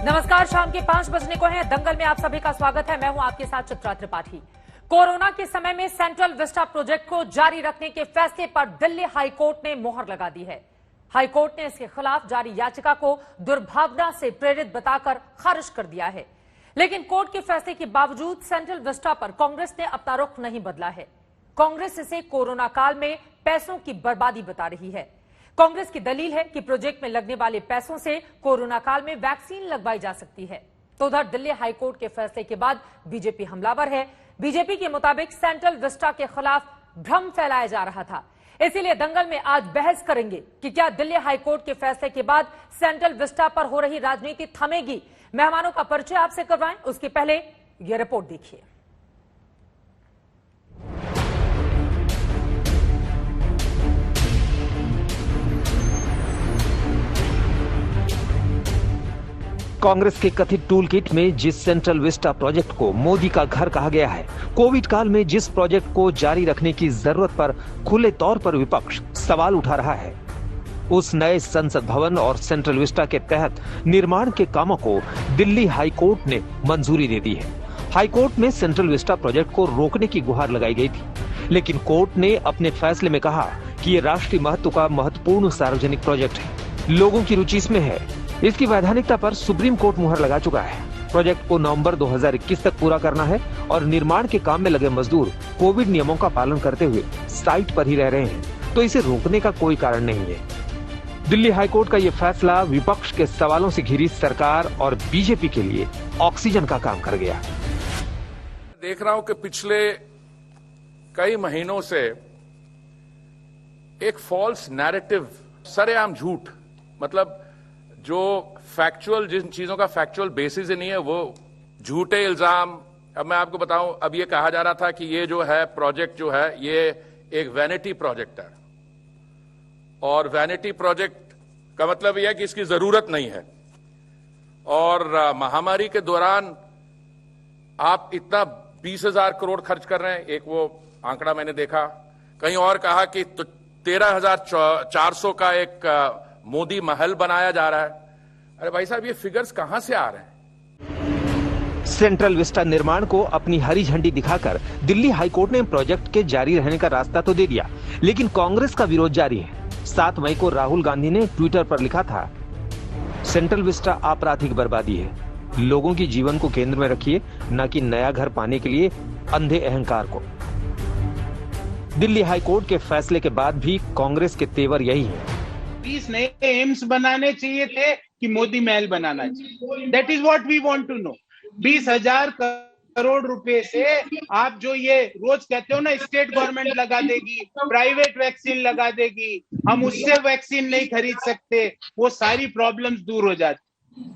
नमस्कार, शाम के 5 बजने को है। दंगल में आप सभी का स्वागत है। मैं हूं आपके साथ चित्रा त्रिपाठी। कोरोना के समय में सेंट्रल विस्टा प्रोजेक्ट को जारी रखने के फैसले पर दिल्ली हाईकोर्ट ने मोहर लगा दी है। हाईकोर्ट ने इसके खिलाफ जारी याचिका को दुर्भावना से प्रेरित बताकर खारिज कर दिया है। लेकिन कोर्ट के फैसले के बावजूद सेंट्रल विस्टा पर कांग्रेस ने अपना रुख नहीं बदला है। कांग्रेस इसे कोरोना काल में पैसों की बर्बादी बता रही है। कांग्रेस की दलील है कि प्रोजेक्ट में लगने वाले पैसों से कोरोना काल में वैक्सीन लगवाई जा सकती है। तो उधर दिल्ली हाईकोर्ट के फैसले के बाद बीजेपी हमलावर है। बीजेपी के मुताबिक सेंट्रल विस्टा के खिलाफ भ्रम फैलाया जा रहा था। इसीलिए दंगल में आज बहस करेंगे कि क्या दिल्ली हाईकोर्ट के फैसले के बाद सेंट्रल विस्टा पर हो रही राजनीति थमेगी। मेहमानों का परिचय आपसे करवाएं, उसके पहले यह रिपोर्ट देखिए। कांग्रेस के कथित टूल किट में जिस सेंट्रल विस्टा प्रोजेक्ट को मोदी का घर कहा गया है, कोविड काल में जिस प्रोजेक्ट को जारी रखने की जरूरत पर खुले तौर पर विपक्ष सवाल उठा रहा है, उस नए संसद भवन और सेंट्रल विस्टा के तहत निर्माण के कामों को दिल्ली हाईकोर्ट ने मंजूरी दे दी है। हाईकोर्ट में सेंट्रल विस्टा प्रोजेक्ट को रोकने की गुहार लगाई गई थी, लेकिन कोर्ट ने अपने फैसले में कहा कि ये राष्ट्रीय महत्व का महत्वपूर्ण सार्वजनिक प्रोजेक्ट है, लोगों की रुचि इसमें है। इसकी वैधानिकता पर सुप्रीम कोर्ट मुहर लगा चुका है। प्रोजेक्ट को नवंबर 2021 तक पूरा करना है और निर्माण के काम में लगे मजदूर कोविड नियमों का पालन करते हुए साइट पर ही रह रहे हैं, तो इसे रोकने का कोई कारण नहीं है। दिल्ली हाईकोर्ट का ये फैसला विपक्ष के सवालों से घिरी सरकार और बीजेपी के लिए ऑक्सीजन का काम कर गया। देख रहा हूं कि पिछले कई महीनों से एक फॉल्स नैरेटिव, सरेआम झूठ, मतलब जो फैक्चुअल, जिन चीजों का फैक्चुअल बेसिस ही नहीं है, वो झूठे इल्जाम। अब मैं आपको बताऊं, अब ये कहा जा रहा था कि ये जो है प्रोजेक्ट जो है ये एक वैनिटी प्रोजेक्ट है, और वैनिटी प्रोजेक्ट का मतलब यह है कि इसकी जरूरत नहीं है। और महामारी के दौरान आप इतना 20,000 करोड़ खर्च कर रहे हैं, एक वो आंकड़ा मैंने देखा। कहीं और कहा कि 13,400 का एक मोदी महल बनाया जा रहा है। अरे भाई साहब, ये फिगर्स कहां से आ रहे हैं? सेंट्रल विस्टा निर्माण को अपनी हरी झंडी दिखाकर दिल्ली हाईकोर्ट ने प्रोजेक्ट के जारी रहने का रास्ता तो दे दिया, लेकिन कांग्रेस का विरोध जारी है। 7 मई को राहुल गांधी ने ट्विटर पर लिखा था, सेंट्रल विस्टा आपराधिक बर्बादी है, लोगों की जीवन को केंद्र में रखिए, न कि नया घर पाने के लिए अंधे अहंकार को। दिल्ली हाईकोर्ट के फैसले के बाद भी कांग्रेस के तेवर यही है। 20 नए एम्स बनाने चाहिए थे कि मोदी महल बनाना चाहिए? That is what we want to know. 20,000 crore रुपए से आप जो ये रोज कहते हो ना, स्टेट गवर्नमेंट लगा देगी, प्राइवेट वैक्सीन लगा देगी, हम उससे वैक्सीन नहीं खरीद सकते, वो सारी प्रॉब्लम्स दूर हो जाती।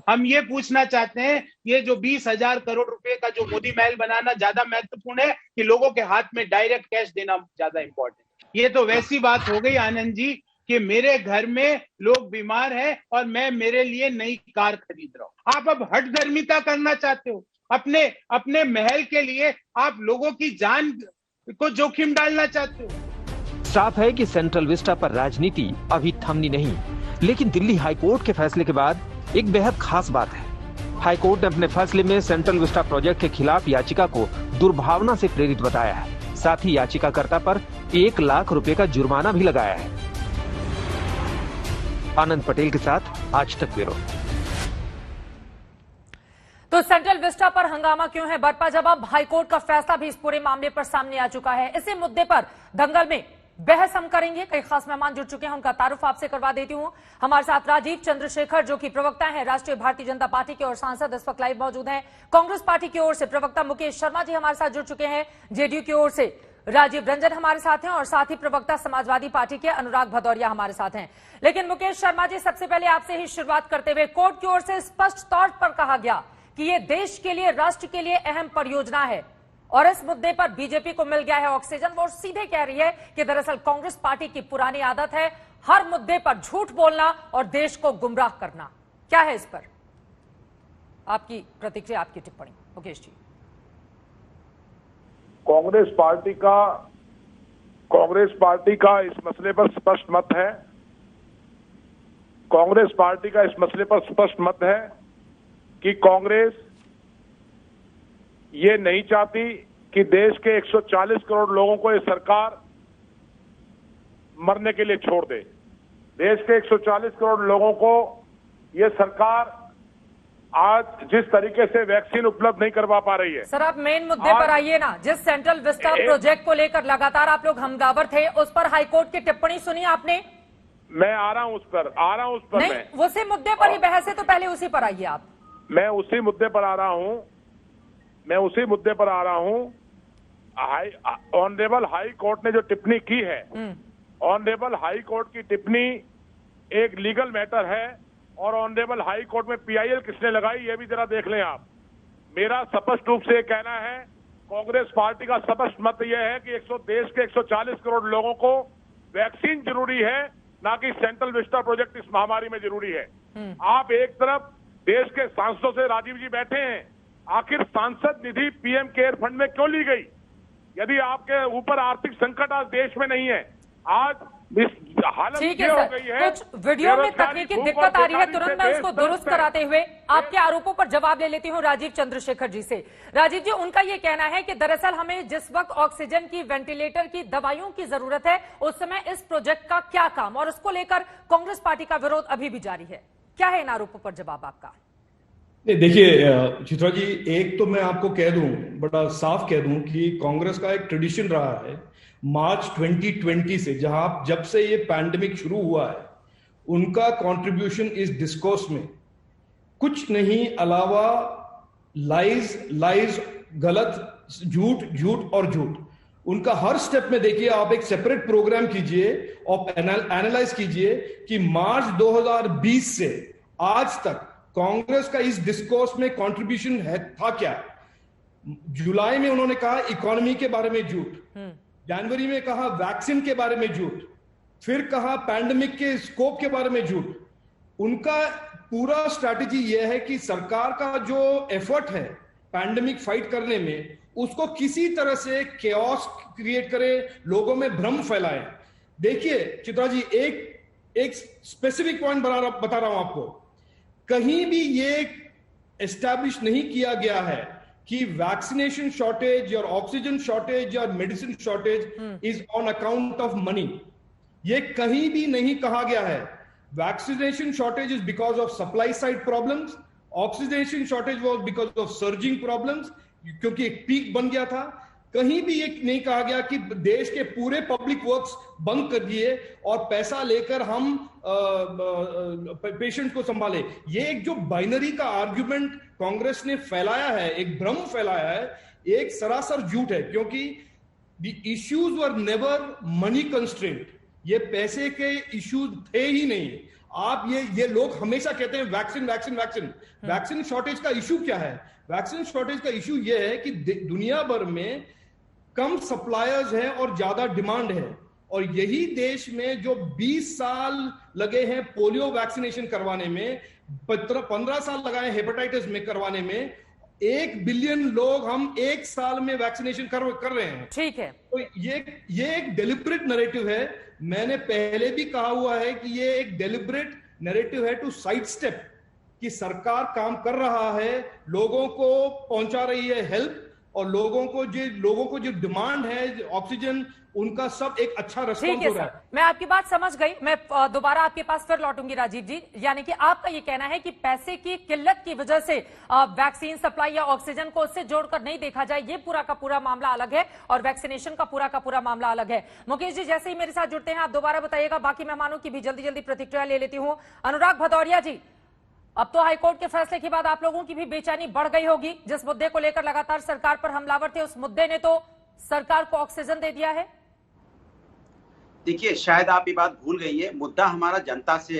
हम ये पूछना चाहते हैं, ये जो 20,000 करोड़ रुपए का जो मोदी महल बनाना ज्यादा महत्वपूर्ण है कि लोगों के हाथ में डायरेक्ट कैश देना ज्यादा इंपॉर्टेंट? ये तो वैसी बात हो गई आनंद जी कि मेरे घर में लोग बीमार हैं और मैं मेरे लिए नई कार खरीद रहा हूं। आप अब हठधर्मिता करना चाहते हो, अपने महल के लिए आप लोगों की जान को जोखिम डालना चाहते हो। साफ है कि सेंट्रल विस्टा पर राजनीति अभी थमनी नहीं, लेकिन दिल्ली हाईकोर्ट के फैसले के बाद एक बेहद खास बात है। हाईकोर्ट ने अपने फैसले में सेंट्रल विस्टा प्रोजेक्ट के खिलाफ याचिका को दुर्भावना से प्रेरित बताया है। साथ ही याचिकाकर्ता पर 1 लाख रुपए का जुर्माना भी लगाया है। आनंद पटेल के साथ आज तक ब्यूरो। तो सेंट्रल विस्टा पर हंगामा क्यों है बरपा? जवाब हाईकोर्ट का फैसला भी इस पूरे मामले पर सामने आ चुका है। इसी मुद्दे पर दंगल में बहस हम करेंगे। कई खास मेहमान जुड़ चुके हैं, उनका तारुफ आपसे करवा देती हूं। हमारे साथ राजीव चंद्रशेखर, जो कि प्रवक्ता हैं राष्ट्रीय भारतीय जनता पार्टी के और सांसद, इस वक्त लाइव मौजूद हैं। कांग्रेस पार्टी की ओर से प्रवक्ता मुकेश शर्मा जी हमारे साथ जुड़ चुके हैं। जेडीयू की ओर से राजीव रंजन हमारे साथ हैं और साथ ही प्रवक्ता समाजवादी पार्टी के अनुराग भदौरिया हमारे साथ हैं। लेकिन मुकेश शर्मा जी, सबसे पहले आपसे ही शुरुआत करते हुए, कोर्ट की ओर से स्पष्ट तौर पर कहा गया कि ये देश के लिए, राष्ट्र के लिए अहम परियोजना है और इस मुद्दे पर बीजेपी को मिल गया है ऑक्सीजन। वो सीधे कह रही है कि दरअसल कांग्रेस पार्टी की पुरानी आदत है हर मुद्दे पर झूठ बोलना और देश को गुमराह करना। क्या है इस पर आपकी प्रतिक्रिया, आपकी टिप्पणी मुकेश जी? कांग्रेस पार्टी का इस मसले पर स्पष्ट मत है। कांग्रेस पार्टी का इस मसले पर स्पष्ट मत है कि कांग्रेस ये नहीं चाहती कि देश के 140 करोड़ लोगों को ये सरकार मरने के लिए छोड़ दे। देश के 140 करोड़ लोगों को ये सरकार आज जिस तरीके से वैक्सीन उपलब्ध नहीं करवा पा रही है। सर, आप मेन मुद्दे पर आइए ना। जिस सेंट्रल विस्टा प्रोजेक्ट को लेकर लगातार आप लोग हमलावर थे, उस पर हाईकोर्ट की टिप्पणी सुनी आपने? मैं आ रहा हूं उस पर नहीं, उसी मुद्दे पर ही बहस है, तो पहले उसी पर आइए आप। मैं उसी मुद्दे पर आ रहा हूं। ऑनरेबल हाई कोर्ट ने जो टिप्पणी की है, ऑनरेबल हाई कोर्ट की टिप्पणी एक लीगल मैटर है और ऑनरेबल हाई कोर्ट में पीआईएल किसने लगाई ये भी जरा देख लें आप। मेरा स्पष्ट रूप से कहना है, कांग्रेस पार्टी का स्पष्ट मत यह है कि देश के 140 करोड़ लोगों को वैक्सीन जरूरी है, ना कि सेंट्रल विस्टा प्रोजेक्ट इस महामारी में जरूरी है। आप एक तरफ देश के सांसदों से राजीव जी बैठे हैं, आखिर सांसद निधि पीएम केयर फंड में क्यों ली गई? यदि आपके ऊपर आर्थिक संकट आज देश में नहीं है, आज इस हालत ये हो गई है, कुछ वीडियो में तकनीकी दिक्कत आ रही है, तुरंत मैं उसको दुरुस्त कराते हुए आपके आरोपों पर जवाब ले लेती हूं राजीव चंद्रशेखर जी से। राजीव जी, उनका ये कहना है कि दरअसल हमें जिस वक्त ऑक्सीजन की, वेंटिलेटर की, दवाइयों की जरूरत है, उस समय इस प्रोजेक्ट का क्या काम, और उसको लेकर कांग्रेस पार्टी का विरोध अभी भी जारी है। क्या है इन आरोपों पर जवाब आपका? देखिए चित्रा जी, एक तो मैं आपको कह दूं, बड़ा साफ कह दूं कि कांग्रेस का एक ट्रेडिशन रहा है मार्च 2020 से, जब से ये पैंडेमिक शुरू हुआ है, उनका कंट्रीब्यूशन इस डिस्कोर्स में कुछ नहीं अलावा लाइज, गलत, झूठ और झूठ। उनका हर स्टेप में देखिए, आप एक सेपरेट प्रोग्राम कीजिए और एनालाइज कीजिए कि मार्च 2020 से आज तक कांग्रेस का इस डिस्कोर्स में कंट्रीब्यूशन था क्या। जुलाई में उन्होंने कहा इकोनॉमी के बारे में झूठ, जनवरी में कहा वैक्सीन के बारे में झूठ, फिर कहा पैंडेमिक के स्कोप के बारे में झूठ। उनका पूरा स्ट्रैटेजी यह है कि सरकार का जो एफर्ट है पैंडेमिक फाइट करने में, उसको किसी तरह से केओस क्रिएट करे, लोगों में भ्रम फैलाए। देखिए चित्रा जी, एक स्पेसिफिक पॉइंट बता रहा हूं आपको, कहीं भी ये एस्टैब्लिश नहीं किया गया है कि वैक्सीनेशन शॉर्टेज और ऑक्सीजन शॉर्टेज या medicine shortage is on account of money. ये कहीं भी नहीं कहा गया है। Vaccination shortage is because of supply side problems, oxygen shortage was because of surging problems, क्योंकि एक पीक बन गया था। कहीं भी ये नहीं कहा गया कि देश के पूरे पब्लिक वर्क्स बंद कर दिए और पैसा लेकर हम पेशेंट को संभाले। ये एक जो बाइनरी का आर्गुमेंट कांग्रेस ने फैलाया है, एक भ्रम फैलाया है, एक सरासर झूठ है, क्योंकि the issues were never money constraint. ये पैसे के इश्यूज थे ही नहीं। आप ये लोग हमेशा कहते हैं वैक्सीन शॉर्टेज का इश्यू क्या है? वैक्सीन शॉर्टेज का इश्यू ये है कि दुनिया भर में कम सप्लायर्स हैं और ज्यादा डिमांड है, और यही देश में जो 20 साल लगे हैं पोलियो वैक्सीनेशन करवाने में, 15 साल लगाए हेपेटाइटिस में करवाने में, 1 बिलियन लोग हम एक साल में वैक्सीनेशन कर रहे हैं। ठीक है, तो ये एक डेलिब्रेट नैरेटिव है। मैंने पहले भी कहा हुआ है कि ये एक डेलिब्रेट नैरेटिव है टू साइड स्टेप, कि सरकार काम कर रहा है, लोगों को पहुंचा रही है हेल्प, और लोगों को जो डिमांड है ऑक्सीजन, उनका सब एक अच्छा रिस्पॉन्स हो रहा है। मैं आपकी बात समझ गई। मैं दोबारा आपके पास फिर लौटूंगी राजीव जी। यानी कि आपका ये कहना है कि पैसे की किल्लत की वजह से वैक्सीन सप्लाई या ऑक्सीजन को उससे जोड़कर नहीं देखा जाए, ये पूरा का पूरा मामला अलग है और वैक्सीनेशन का पूरा मामला अलग है। मुकेश जी जैसे ही मेरे साथ जुड़ते हैं आप दोबारा बताइएगा। बाकी मेहमानों की भी जल्दी प्रतिक्रिया ले लेती हूं। अनुराग भदौरिया जी, अब तो हाईकोर्ट के फैसले के बाद आप लोगों की भी बेचैनी बढ़ गई होगी। जिस मुद्दे को लेकर लगातार सरकार पर हमलावर थे, उस मुद्दे ने तो सरकार को ऑक्सीजन दे दिया है। देखिए, शायद आप ये बात भूल गई है, मुद्दा हमारा जनता से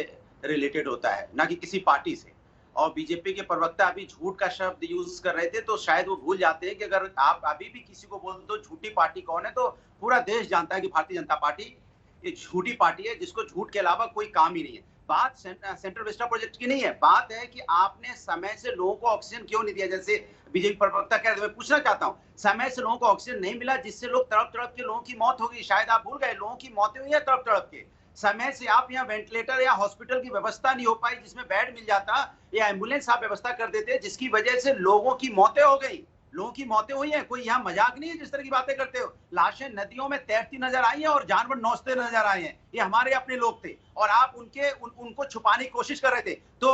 रिलेटेड होता है, ना कि किसी पार्टी से। और बीजेपी के प्रवक्ता अभी झूठ का शब्द यूज कर रहे थे, तो शायद वो भूल जाते हैं कि अगर आप अभी भी किसी को बोल दो झूठी पार्टी कौन है, तो पूरा देश जानता है कि भारतीय जनता पार्टी ये झूठी पार्टी है, जिसको झूठ के अलावा कोई काम ही नहीं है। बात सेंट्रल विस्टा प्रोजेक्ट की नहीं है, बात है कि आपने समय से लोगों को ऑक्सीजन क्यों नहीं दिया। जैसे बीजेपी प्रवक्ता कह रहे थे, मैं पूछना चाहता हूं, समय से लोगों को ऑक्सीजन नहीं मिला, जिससे लोग तड़प के लोगों की मौत हो गई। शायद आप भूल गए, लोगों की मौतें हुई है तड़प के। समय से आप यहाँ वेंटिलेटर या हॉस्पिटल की व्यवस्था नहीं हो पाई जिसमें बेड मिल जाता या एम्बुलेंस आप व्यवस्था कर देते, जिसकी वजह से लोगों की मौतें हो गई। लोगों की मौतें हुई हैं, कोई यहाँ मजाक नहीं है जिस तरह की बातें करते हो। लाशें नदियों में तैरती नजर आई हैं और जानवर नौचते नजर आए हैं। ये हमारे अपने लोग थे और आप उनको छुपाने की कोशिश कर रहे थे। तो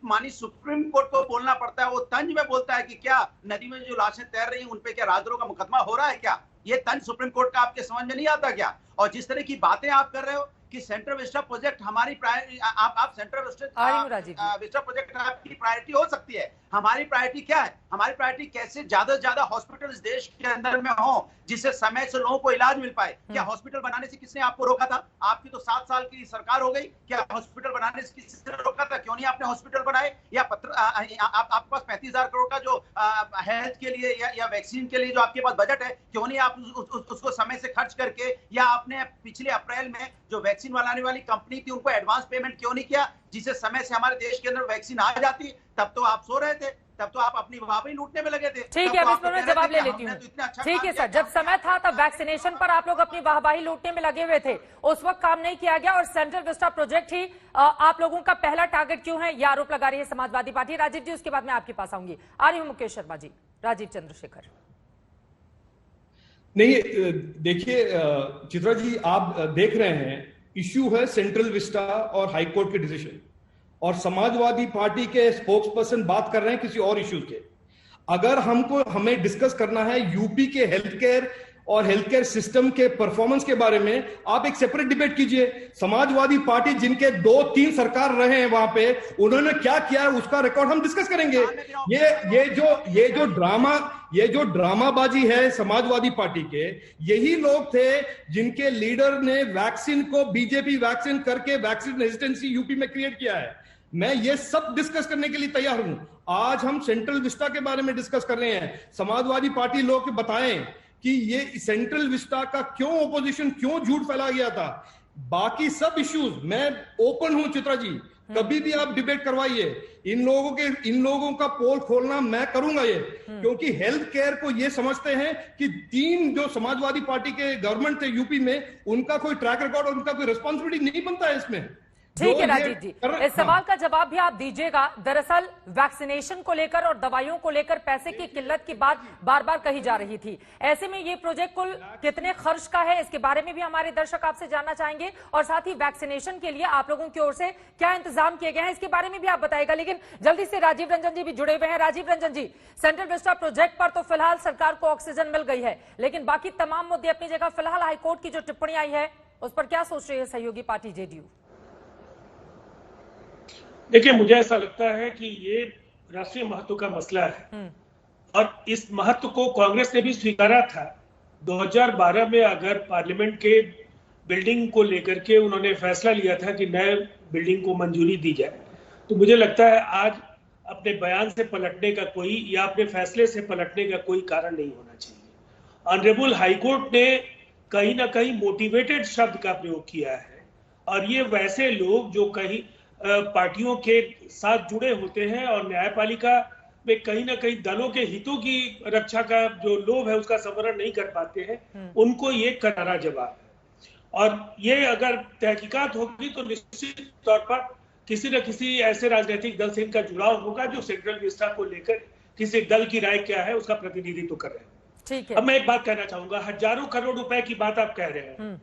मानी सुप्रीम कोर्ट को बोलना पड़ता है, वो तंज में बोलता है कि क्या नदी में जो लाशें तैर रही हैं उन पे क्या राजद्रोह का मुकदमा हो रहा है क्या? ये तंज सुप्रीम कोर्ट का आपके समझ में नहीं आता क्या? और जिस तरह की बातें आप कर रहे हो कि सेंट्रल विस्टा प्रोजेक्ट हमारी आप सेंट्रल विस्टा प्रोजेक्ट आपकी प्रायोरिटी हो सकती है। हमारी प्रायोरिटी क्या है? हमारी प्रायोरिटी कैसे ज्यादा से ज्यादा हॉस्पिटल इस देश के अंदर में हो जिससे समय से लोगों को इलाज मिल पाए। क्या हॉस्पिटल बनाने से किसने आपको रोका था? आपकी तो 7 साल की सरकार हो गई। क्या हॉस्पिटल बनाने से किसने रोका था? क्यों नहीं आपने हॉस्पिटल बनाए? या आपके पास 35,000 करोड़ का जो हेल्थ के लिए या वैक्सीन के लिए जो आपके पास बजट है, क्यों नहीं आप उसको समय से खर्च करके, या आपने पिछले अप्रैल में जो वैक्सीन बनाने वाली कंपनी थी उनको एडवांस पेमेंट क्यों नहीं किया जिससे समय से हमारे देश के अंदर वैक्सीन आ जाती? तब तो आप सो रहे थे, तब तो आप अपनी वापस लूटने में लगे थे। ठीक है, अब इस पर मैं जवाब ले लेती हूँ। ठीक है सर, जब समय था तब वैक्सीनेशन पर आप लोग अपनी वाहवाही लूटने में लगे हुए थे, उस वक्त काम नहीं किया गया और सेंट्रल विस्टा प्रोजेक्ट ही आप लोगों का पहला टारगेट क्यों है, यह आरोप लगा रही है समाजवादी पार्टी। राजीव जी, उसके बाद मैं आपके पास आऊंगी। आ रही हूँ मुकेश शर्मा जी। राजीव चंद्रशेखर। नहीं, देखिए चित्रा जी, आप देख रहे हैं इश्यू है सेंट्रल विस्टा और हाईकोर्ट के डिसीजन, और समाजवादी पार्टी के स्पोक्स पर्सन बात कर रहे हैं किसी और इश्यूज के। अगर हमें डिस्कस करना है यूपी के हेल्थ केयर और हेल्थ केयर सिस्टम के परफॉर्मेंस के बारे में, आप एक सेपरेट डिबेट कीजिए। समाजवादी पार्टी जिनके 2-3 सरकार रहे हैं वहां पे, उन्होंने क्या किया है उसका रिकॉर्ड हम डिस्कस करेंगे। ये जो ड्रामाबाजी है समाजवादी पार्टी के, यही लोग थे जिनके लीडर ने वैक्सीन को बीजेपी वैक्सीन करके वैक्सीन रेजिस्टेंसी यूपी में क्रिएट किया है। मैं ये सब डिस्कस करने के लिए तैयार हूं। आज हम सेंट्रल विस्टा के बारे में डिस्कस कर रहे हैं। समाजवादी पार्टी लोग बताएं कि ये सेंट्रल विस्टा का क्यों ओपोजिशन, क्यों झूठ फैला गया था। बाकी सब इश्यूज मैं ओपन हूं चित्रा जी, कभी भी आप डिबेट करवाइए। इन लोगों का पोल खोलना मैं करूंगा ये, क्योंकि हेल्थ केयर को ये समझते हैं कि 3 जो समाजवादी पार्टी के गवर्नमेंट थे यूपी में, उनका कोई ट्रैक रिकॉर्ड और उनका कोई रिस्पॉन्सिबिलिटी नहीं बनता है इसमें। ठीक है राजीव जी, इस सवाल का जवाब भी आप दीजिएगा। दरअसल वैक्सीनेशन को लेकर और दवाइयों को लेकर पैसे की किल्लत की बात बार बार कही जा रही थी। ऐसे में ये प्रोजेक्ट कुल कितने खर्च का है, इसके बारे में भी हमारे दर्शक आपसे जानना चाहेंगे, और साथ ही वैक्सीनेशन के लिए आप लोगों की ओर से क्या इंतजाम किए गए हैं इसके बारे में भी आप बताएगा। लेकिन जल्दी से राजीव रंजन जी भी जुड़े हुए हैं। राजीव रंजन जी, सेंट्रल विस्टा प्रोजेक्ट पर तो फिलहाल सरकार को ऑक्सीजन मिल गई है, लेकिन बाकी तमाम मुद्दे अपनी जगह। फिलहाल हाईकोर्ट की जो टिप्पणी आई है उस पर क्या सोच रही है सहयोगी पार्टी जेडीयू? देखिए, मुझे ऐसा लगता है कि ये राष्ट्रीय महत्व का मसला है और इस महत्व को कांग्रेस ने भी स्वीकारा था। 2012 में अगर पार्लियामेंट के बिल्डिंग को लेकर के उन्होंने फैसला लिया था कि नए बिल्डिंग को मंजूरी दी जाए, तो मुझे लगता है आज अपने बयान से पलटने का कोई या अपने फैसले से पलटने का कोई कारण नहीं होना चाहिए। ऑनरेबल हाईकोर्ट ने कहीं ना कहीं मोटिवेटेड शब्द का प्रयोग किया है, और ये वैसे लोग जो कहीं पार्टियों के साथ जुड़े होते हैं और न्यायपालिका में कहीं ना कहीं दलों के हितों की रक्षा का जो लोभ है उसका संवरण नहीं कर पाते हैं, उनको ये करारा जवाब है। और ये अगर तहकीकात होगी तो निश्चित तौर पर किसी न किसी ऐसे राजनीतिक दल से इनका जुड़ाव होगा जो सेंट्रल विस्टा को लेकर किसी दल की राय क्या है उसका प्रतिनिधित्व कर रहे हैं। ठीक है। अब मैं एक बात कहना चाहूंगा, हजारों करोड़ रुपए की बात आप कह रहे हैं,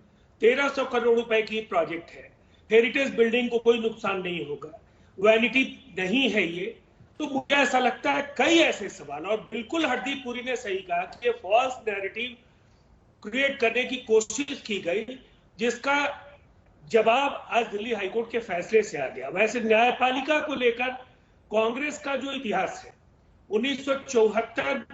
1300 करोड़ रुपए की प्रोजेक्ट है। हेरिटेज बिल्डिंग को कोई नुकसान नहीं होगा, वैनिटी नहीं है ये। तो मुझे ऐसा लगता है कई ऐसे सवाल, और बिल्कुल हरदीप पुरी ने सही कहा कि ये फॉल्स नैरेटिव क्रिएट करने की कोशिश की गई, जिसका जवाब आज दिल्ली हाईकोर्ट के फैसले से आ गया। वैसे न्यायपालिका को लेकर कांग्रेस का जो इतिहास है 1974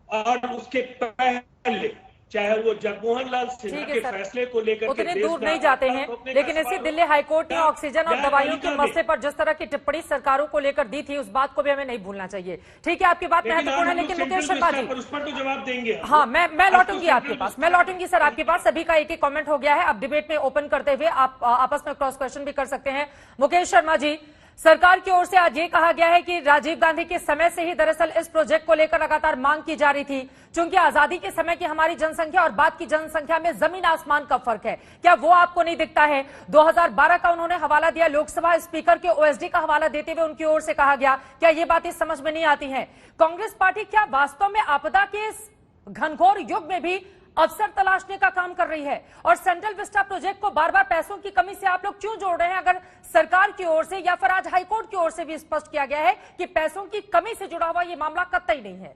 और उसके पहले, चाहे वो जगमोहन लाल सिन्हा के फैसले को लेकर उतने दूर नहीं जाते हैं, लेकिन इसी दिल्ली हाईकोर्ट ने ऑक्सीजन और दवाइयों के मसले पर जिस तरह की टिप्पणी सरकारों को लेकर दी थी, उस बात को भी हमें नहीं भूलना चाहिए। ठीक है, आपकी बात महत्वपूर्ण है, लेकिन मुकेश शर्मा जी उस पर तो जवाब देंगे। हाँ, मैं लौटूंगी आपके पास, मैं लौटूंगी सर आपके पास। सभी का एक एक कमेंट हो गया है, अब डिबेट में ओपन करते हुए आप आपस में क्रॉस क्वेश्चन भी कर सकते हैं। मुकेश शर्मा जी, सरकार की ओर से आज ये कहा गया है कि राजीव गांधी के समय से ही दरअसल इस प्रोजेक्ट को लेकर लगातार मांग की जा रही थी, क्योंकि आजादी के समय की हमारी जनसंख्या और बाद की जनसंख्या में जमीन आसमान का फर्क है। क्या वो आपको नहीं दिखता है? 2012 का उन्होंने हवाला दिया, लोकसभा स्पीकर के ओएसडी का हवाला देते हुए उनकी ओर से कहा गया, क्या ये बातें समझ में नहीं आती हैं? कांग्रेस पार्टी क्या वास्तव में आपदा के इस घनघोर युग में भी अवसर तलाशने का काम कर रही है? और सेंट्रल विस्टा प्रोजेक्ट को बार बार पैसों की कमी से आप लोग क्यों जोड़ रहे हैं, अगर सरकार की ओर से या फिर आज हाईकोर्ट की ओर से भी स्पष्ट किया गया है कि पैसों की कमी से जुड़ा हुआ ये मामला कतई नहीं है?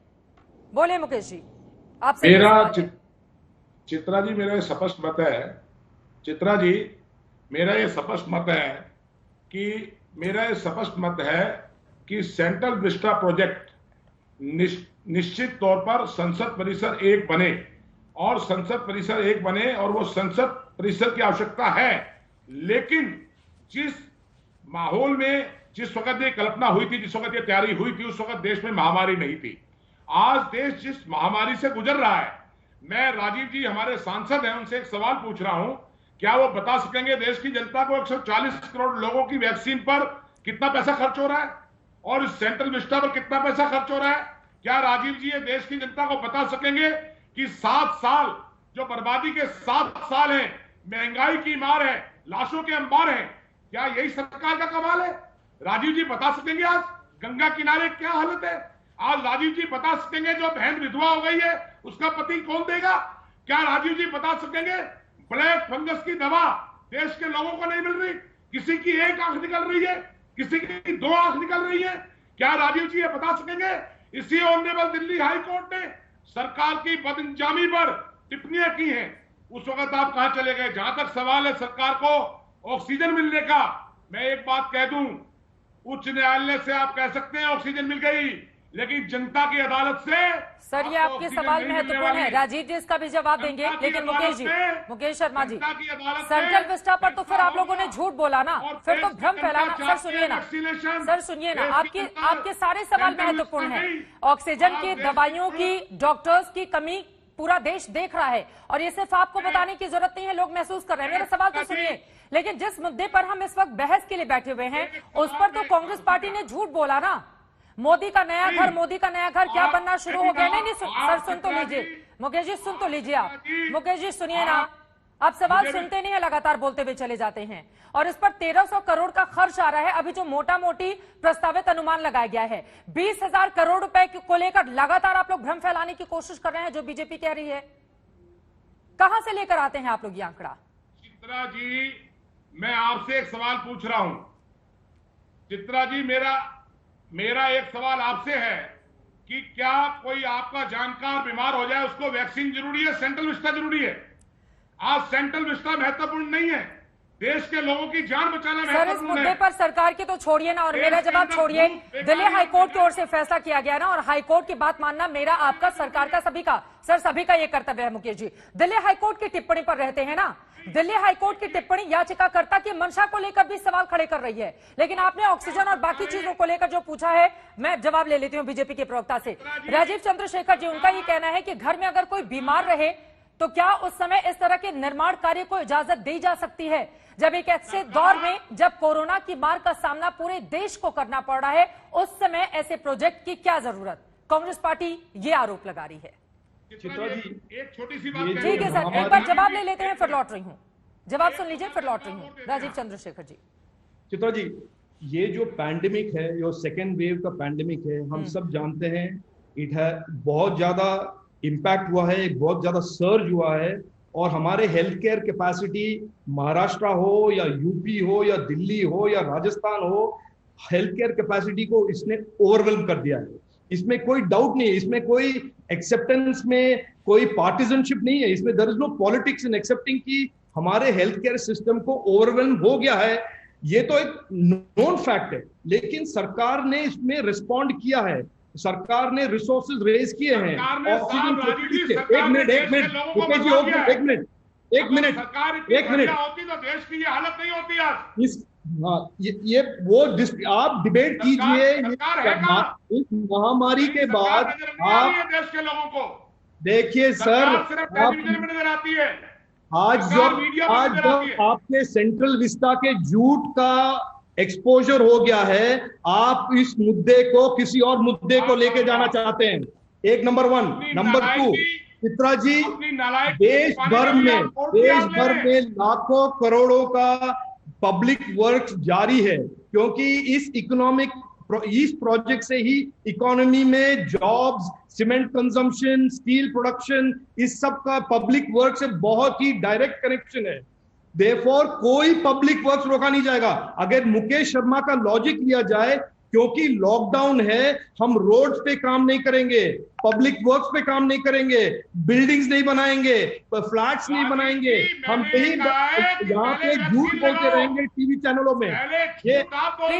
बोले मुकेश जी, आपसे। चित्रा जी, मेरा ये स्पष्ट मत है, चित्रा जी मेरा ये स्पष्ट मत है कि सेंट्रल विस्टा प्रोजेक्ट निश्चित तौर पर संसद परिसर एक बने, और संसद परिसर एक बने, और वो संसद परिसर की आवश्यकता है। लेकिन जिस माहौल में जिस वक्त ये कल्पना हुई थी, जिस वक्त ये तैयारी हुई थी, उस वक्त देश में महामारी नहीं थी। आज देश जिस महामारी से गुजर रहा है, मैं राजीव जी हमारे सांसद हैं, उनसे एक सवाल पूछ रहा हूं, क्या वो बता सकेंगे देश की जनता को 140 करोड़ लोगों की वैक्सीन पर कितना पैसा खर्च हो रहा है और इस सेंट्रल विस्टा पर कितना पैसा खर्च हो रहा है? क्या राजीव जी ये देश की जनता को बता सकेंगे कि 7 साल जो बर्बादी के 7 साल हैं, महंगाई की मार है, लाशों के अंबार हैं, क्या यही सरकार का कमाल है? राजीव जी बता सकेंगे आज गंगा किनारे क्या हालत है? आज राजीव जी बता सकेंगे जो बहन विधवा हो गई है उसका पति कौन देगा? क्या राजीव जी बता सकेंगे ब्लैक फंगस की दवा देश के लोगों को नहीं मिल रही? किसी की एक आंख निकल रही है, किसी की 2 आंख निकल रही है। क्या राजीव जी ये बता सकेंगे? इसी ऑनरेबल दिल्ली हाई कोर्ट ने सरकार की बदइंजामी पर टिप्पणियां की हैं, उस वक्त आप कहां चले गए? जहां तक सवाल है सरकार को ऑक्सीजन मिलने का, मैं एक बात कह दूं, उच्च न्यायालय से आप कह सकते हैं ऑक्सीजन मिल गई, लेकिन जनता की अदालत से सर ये आपके सवाल महत्वपूर्ण है, राजीव जी इसका भी जवाब देंगे। लेकिन मुकेश शर्मा जी, सेंट्रल विस्टा पर तो फिर आप लोगों ने झूठ बोला ना, फिर तो भ्रम फैलाना। सर सुनिए ना, आपके सारे सवाल महत्वपूर्ण हैं। ऑक्सीजन की, दवाइयों की, डॉक्टर्स की कमी पूरा देश देख रहा है, और ये सिर्फ आपको बताने की जरूरत नहीं है, लोग महसूस कर रहे हैं। मेरा सवाल तो सुनिए। लेकिन जिस मुद्दे पर हम इस वक्त बहस के लिए बैठे हुए हैं, उस पर तो कांग्रेस पार्टी ने झूठ बोला ना। मोदी का नया घर क्या बनना शुरू हो गया? नहीं सर सुन तो लीजिए मुकेश जी, सुन तो लीजिए आप। मुकेश जी सुनिए ना, आप सवाल सुनते नहीं है, लगातार बोलते हुए चले जाते हैं। और इस पर 1300 करोड़ का खर्च आ रहा है। अभी जो मोटा मोटी प्रस्तावित अनुमान लगाया गया है 20,000 करोड़ रुपए को लेकर लगातार आप लोग भ्रम फैलाने की कोशिश कर रहे हैं, जो बीजेपी कह रही है। कहां से लेकर आते हैं आप लोग ये आंकड़ा? चित्रा जी, मैं आपसे एक सवाल पूछ रहा हूं। चित्रा जी, मेरा एक सवाल आपसे है कि क्या कोई आपका जानकार बीमार हो जाए उसको वैक्सीन जरूरी है, सेंट्रल विस्टा जरूरी है? आज सेंट्रल विस्टा महत्वपूर्ण नहीं है, देश के लोगों की जान बचाना महत्वपूर्ण है। सर इस मुद्दे पर सरकार की तो छोड़िए ना, और मेरा जवाब छोड़िए। दिल्ली हाईकोर्ट की ओर से फैसला किया गया ना, और हाईकोर्ट की बात मानना मेरा, आपका, सरकार का, सभी का, सर सभी का ये कर्तव्य है। मुकेश जी, दिल्ली हाईकोर्ट की टिप्पणी पर रहते हैं ना। दिल्ली हाईकोर्ट की टिप्पणी याचिकाकर्ता की मंशा को लेकर भी सवाल खड़े कर रही है। लेकिन आपने ऑक्सीजन और बाकी चीजों को लेकर जो पूछा है, मैं जवाब ले लेती हूँ बीजेपी के प्रवक्ता से। राजीव चंद्रशेखर जी, उनका ये कहना है कि घर में अगर कोई बीमार रहे तो क्या उस समय इस तरह के निर्माण कार्य को इजाजत दी जा सकती है, जब एक ऐसे दौर में जब कोरोना की मार का सामना पूरे देश को करना पड़ रहा है, उस समय ऐसे प्रोजेक्ट की क्या जरूरत? कांग्रेस पार्टी ये आरोप लगा रही है। चित्रा जी, एक छोटी सी बात ठीक है सर, एक बार जवाब ले लेते हैं, फिर लौट रही हूँ। जवाब सुन लीजिए, फिर लौट रही हूँ। राजीव चंद्रशेखर जी। चित्रा जी, ये जो पैंडेमिक है, जो सेकेंड वेव का पैंडेमिक है, हम सब जानते हैं, इट है बहुत ज्यादा इम्पैक्ट हुआ है, बहुत ज्यादा सर्ज हुआ है, और हमारे हेल्थ केयर कैपेसिटी, महाराष्ट्र हो या यूपी हो या दिल्ली हो या राजस्थान हो, हेल्थ केयर कैपेसिटी को इसने ओवरवेल्म कर दिया है। इसमें कोई डाउट नहीं है, इसमें कोई एक्सेप्टेंस में कोई पार्टिजनशिप नहीं है, इसमें there is no politics in excepting कि हमारे हेल्थ केयर सिस्टम को ओवरवेल्म हो गया है। ये तो एक नोन फैक्ट है, लेकिन सरकार ने इसमें रिस्पॉन्ड किया है, सरकार ने रिसोर्सेज रेज किए हैं। ऑक्सीजन एक मिनट होती तो देश की ये हालत नहीं होती आज। ये वो आप डिबेट कीजिए। इस महामारी के बाद आप देश के लोगों को देखिए सर, आज जब आपने सेंट्रल विस्टा के झूठ का एक्सपोजर हो गया है, आप इस मुद्दे को किसी और मुद्दे को लेके जाना चाहते हैं। एक नंबर 1। नंबर 2, चित्रा जी, देश भर में लाखों करोड़ों का पब्लिक वर्क्स जारी है, क्योंकि इस प्रोजेक्ट से ही इकोनॉमी में jobs, cement consumption, steel production, इस सब का पब्लिक वर्क से बहुत ही डायरेक्ट कनेक्शन है। देयरफॉर कोई पब्लिक वर्क्स रोका नहीं जाएगा। अगर मुकेश शर्मा का लॉजिक लिया जाए, क्योंकि लॉकडाउन है, हम रोड्स पे काम नहीं करेंगे, पब्लिक वर्क्स पे काम नहीं करेंगे, बिल्डिंग्स नहीं बनाएंगे, फ्लैट्स नहीं बनाएंगे, हम यही यहाँ पे झूठ बोलते रहेंगे टीवी चैनलों में। ये आप मान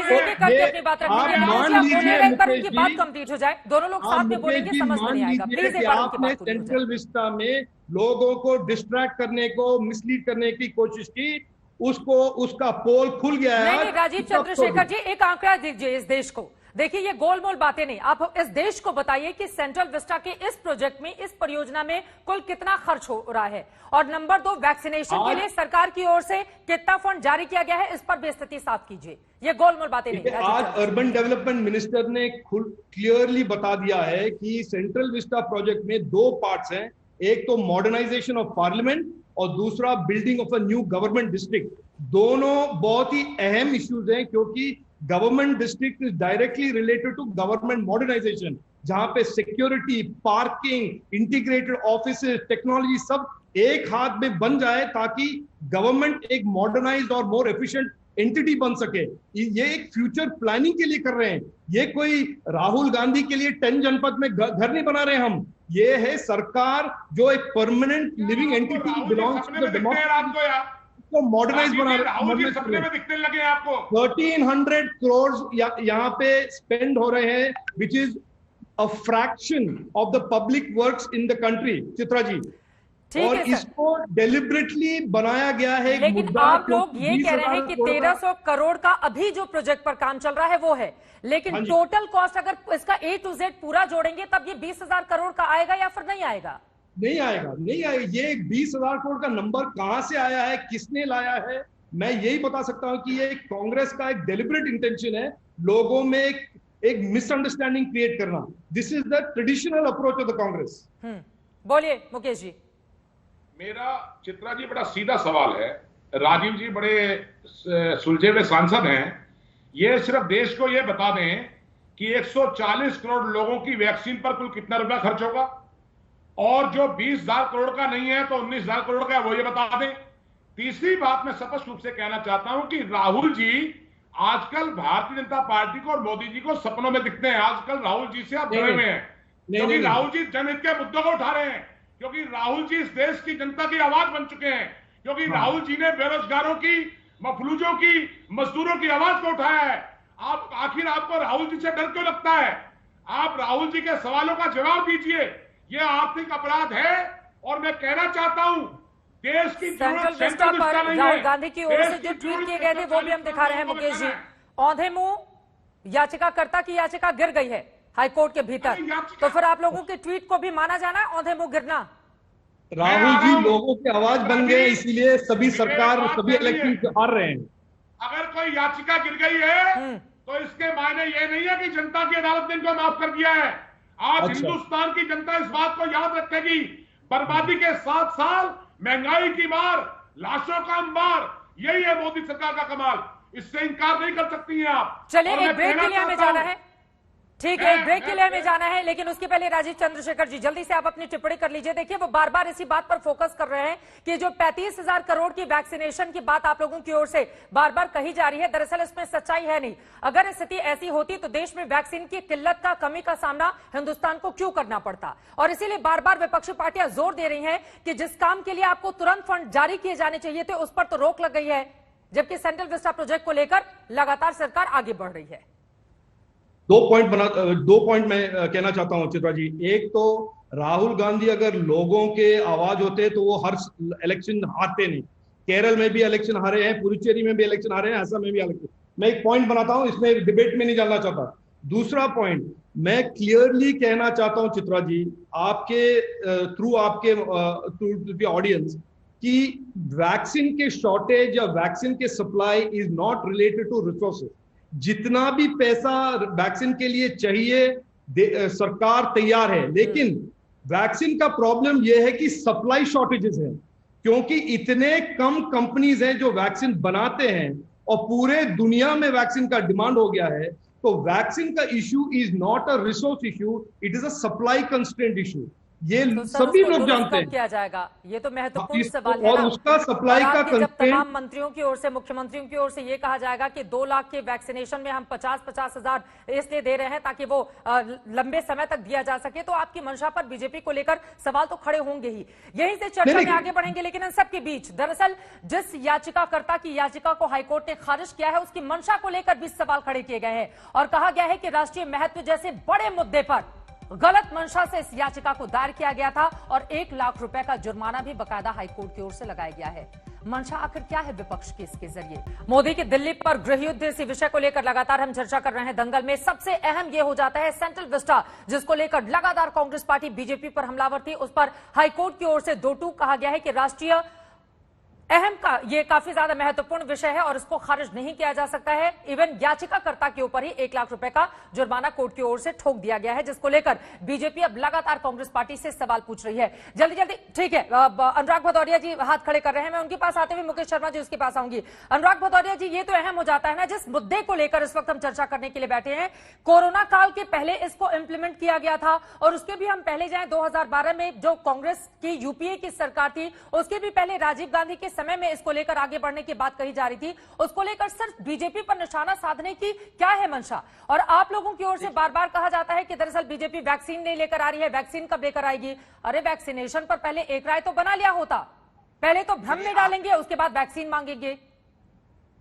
लीजिए बात कंप्लीट हो जाए, दोनों लोग साथ में बोलेंगे, समझ में नहीं आएगा। प्लीज एक बार आपने सेंट्रल विस्टा में लोगों को डिस्ट्रैक्ट करने को, मिसलीड करने की कोशिश की, उसका पोल खुल गया है। नहीं, राजीव चंद्रशेखर जी, एक आंकड़ा दीजिए इस देश को। देखिए, ये गोलमोल बातें नहीं, आप इस देश को बताइए कि सेंट्रल विस्टा के इस प्रोजेक्ट में, इस परियोजना में कुल कितना खर्च हो रहा है। और नंबर 2, वैक्सीनेशन के लिए सरकार की ओर से कितना फंड जारी किया गया है, इस पर भी स्थिति साफ कीजिए। ये गोलमोल बातें नहीं। आज अर्बन डेवलपमेंट मिनिस्टर ने क्लियरली बता दिया है कि सेंट्रल विस्टा प्रोजेक्ट में 2 पार्ट्स हैं, एक तो मॉडर्नाइजेशन ऑफ पार्लियामेंट और दूसरा building of a new government district. दोनों बहुत ही अहम इश्यूज हैं, क्योंकि government district is directly related to government modernization, जहां पे security, parking, integrated offices, technology सब एक हाथ में बन जाए, ताकि गवर्नमेंट एक मॉडर्नाइज्ड और मोर एफिशिएंट एंटिटी बन सके। ये एक फ्यूचर प्लानिंग के लिए कर रहे हैं। ये कोई राहुल गांधी के लिए 10 जनपद में घर नहीं बना रहे हम। ये है सरकार जो एक permanent living entity belongs to the democracy को मॉडर्नाइज बना दिखने लगे आपको। 1300 करोड़ यहाँ पे स्पेंड हो रहे हैं, which is a fraction of the public works in the country, Chitra ji. और इसको डेलिबरेटली बनाया गया है। लेकिन आप लोग ये कह रहे हैं कि 1300 करोड़ का अभी जो प्रोजेक्ट पर काम चल रहा है वो है, लेकिन टोटल कॉस्ट अगर इसका A to Z पूरा जोड़ेंगे तब ये 20,000 करोड़ का आएगा या फिर नहीं आएगा? नहीं आएगा। ये 20,000 करोड़ का नंबर कहां से आया है, किसने लाया है? मैं यही बता सकता हूं कि ये कांग्रेस का एक डेलिबरेट इंटेंशन है, लोगों में एक मिसअंडरस्टैंडिंग क्रिएट करना। This is the traditional approach of the Congress. बोलिए मुकेश जी। मेरा, चित्रा जी, बड़ा सीधा सवाल है। राजीव जी बड़े सुलझे हुए सांसद हैं। ये सिर्फ देश को ये बता दें कि 140 करोड़ लोगों की वैक्सीन पर कुल कितना रुपया खर्च होगा, और जो 20,000 करोड़ का नहीं है तो 19,000 करोड़ का है, वो ये बता दें। तीसरी बात मैं स्पष्ट रूप से कहना चाहता हूं कि राहुल जी आजकल भारतीय जनता पार्टी को और मोदी जी को सपनों में दिखते हैं। आजकल राहुल जी से आप डरे हुए हैं, क्योंकि राहुल जी जनहित के मुद्दों को उठा रहे हैं, क्योंकि राहुल जी इस देश की जनता की आवाज बन चुके हैं, क्योंकि राहुल जी ने बेरोजगारों की, मफलूजों की, मजदूरों की आवाज को उठाया है। आप आखिर आपको राहुल जी से डर क्यों लगता है? आप राहुल जी के सवालों का जवाब दीजिए। ये आर्थिक अपराध है, और मैं कहना चाहता हूं देश की सेंट्रल विस्टा पर राहुल गांधी की ओर से जो ट्वीट किए गए थे वो भी हम दिखा रहे हैं मुकेश जी। औंधे मुंह याचिकाकर्ता की याचिका गिर गई है हाईकोर्ट के भीतर, तो फिर आप लोगों के ट्वीट को भी माना जाना है औंधे मुंह गिरना? राहुल जी लोगों की आवाज बन गए, इसीलिए सभी सरकार, सभी इलेक्शन हार रहे हैं। अगर कोई याचिका गिर गई है तो इसके मायने ये नहीं है कि जनता की अदालत ने इनको माफ कर दिया है। आज हिंदुस्तान की जनता इस बात को याद रखेगी, बर्बादी के 7 साल, महंगाई की मार, लाशों का अंबार, यही है मोदी सरकार का कमाल। इससे इनकार नहीं कर सकती हैं आप। चलिए एक ब्रेक के लिए हमें जाना है। ठीक है, एक ब्रेक के लिए हमें जाना है, लेकिन उसके पहले राजीव चंद्रशेखर जी जल्दी से आप अपनी टिप्पणी कर लीजिए। देखिए, वो बार बार इसी बात पर फोकस कर रहे हैं कि जो 35,000 करोड़ की वैक्सीनेशन की बात आप लोगों की ओर से बार बार कही जा रही है, दरअसल इसमें सच्चाई है नहीं। अगर स्थिति ऐसी होती तो देश में वैक्सीन की किल्लत का, कमी का सामना हिंदुस्तान को क्यों करना पड़ता? और इसीलिए बार बार विपक्षी पार्टियां जोर दे रही हैं कि जिस काम के लिए आपको तुरंत फंड जारी किए जाने चाहिए थे, उस पर तो रोक लग गई है, जबकि सेंट्रल विस्टा प्रोजेक्ट को लेकर लगातार सरकार आगे बढ़ रही है। दो पॉइंट मैं कहना चाहता हूं चित्रा जी। एक तो राहुल गांधी अगर लोगों के आवाज होते तो वो हर इलेक्शन हारते नहीं। केरल में भी इलेक्शन हारे हैं, पुडुचेरी में भी इलेक्शन हारे हैं, असम में भी इलेक्शन। मैं एक पॉइंट बनाता हूं, इसमें डिबेट में नहीं जाना चाहता। दूसरा पॉइंट मैं क्लियरली कहना चाहता हूं चित्रा जी, आपके थ्रू ऑडियंस, कि वैक्सीन के शॉर्टेज या वैक्सीन के supply is not related to resources. जितना भी पैसा वैक्सीन के लिए चाहिए सरकार तैयार है, लेकिन वैक्सीन का प्रॉब्लम यह है कि सप्लाई शॉर्टेजेस है, क्योंकि इतने कम कंपनीज हैं जो वैक्सीन बनाते हैं और पूरे दुनिया में वैक्सीन का डिमांड हो गया है। तो वैक्सीन का issue is not a resource issue, it is a supply constraint issue. ये तो सभी लोग जानते हैं। किया जाएगा, ये तो महत्वपूर्ण सवाल है और ना? उसका सप्लाई का जब तमाम मंत्रियों की ओर से, मुख्यमंत्रियों की ओर से ये कहा जाएगा कि 2 लाख के वैक्सीनेशन में हम 50-50 हजार इसलिए दे रहे हैं ताकि वो लंबे समय तक दिया जा सके, तो आपकी मंशा पर बीजेपी को लेकर सवाल तो खड़े होंगे ही। यहीं से चर्चा में आगे बढ़ेंगे, लेकिन इन सबके बीच दरअसल जिस याचिकाकर्ता की याचिका को हाईकोर्ट ने खारिज किया है, उसकी मंशा को लेकर भी सवाल खड़े किए गए हैं और कहा गया है कि राष्ट्रीय महत्व जैसे बड़े मुद्दे पर गलत मंशा से इस याचिका को दायर किया गया था और 1 लाख रुपए का जुर्माना भी बकायदा हाईकोर्ट की ओर से लगाया गया है। मंशा आखिर क्या है विपक्ष की इसके जरिए? मोदी की दिल्ली पर गृह युद्ध, इसी विषय को लेकर लगातार हम चर्चा कर रहे हैं। दंगल में सबसे अहम यह हो जाता है सेंट्रल विस्टा, जिसको लेकर लगातार कांग्रेस पार्टी बीजेपी पर हमलावर थी, उस पर हाईकोर्ट की ओर से 2-2 कहा गया है कि राष्ट्रीय अहम का ये काफी ज्यादा महत्वपूर्ण विषय है और इसको खारिज नहीं किया जा सकता है। इवन याचिकाकर्ता के ऊपर ही 1 लाख रुपए का जुर्माना कोर्ट की ओर से ठोक दिया गया है, जिसको लेकर बीजेपी अब लगातार कांग्रेस पार्टी से सवाल पूछ रही है। जल्दी जल्दी, ठीक है, अनुराग भदौरिया जी हाथ खड़े कर रहे हैं, मैं उनके पास आते हुए मुकेश शर्मा जी उसके पास आऊंगी। अनुराग भदौरिया जी, ये तो अहम हो जाता है ना, जिस मुद्दे को लेकर इस वक्त हम चर्चा करने के लिए बैठे हैं। कोरोना काल के पहले इसको इंप्लीमेंट किया गया था और उसके भी हम पहले जाएं 2012 में जो कांग्रेस की यूपीए की सरकार थी, उसके भी पहले राजीव गांधी के समय में इसको लेकर आगे बढ़ने की बात कही जा रही थी। उसको लेकर सिर्फ बीजेपी पर निशाना साधने की क्या है मंशा? और आप लोगों की ओर से बार बार कहा जाता है कि दरअसल बीजेपी वैक्सीन नहीं लेकर आ रही है, वैक्सीन कब लेकर आएगी? अरे वैक्सीनेशन पर पहले एक राय तो बना लिया होता, पहले तो भ्रम में डालेंगे, उसके बाद वैक्सीन मांगेंगे।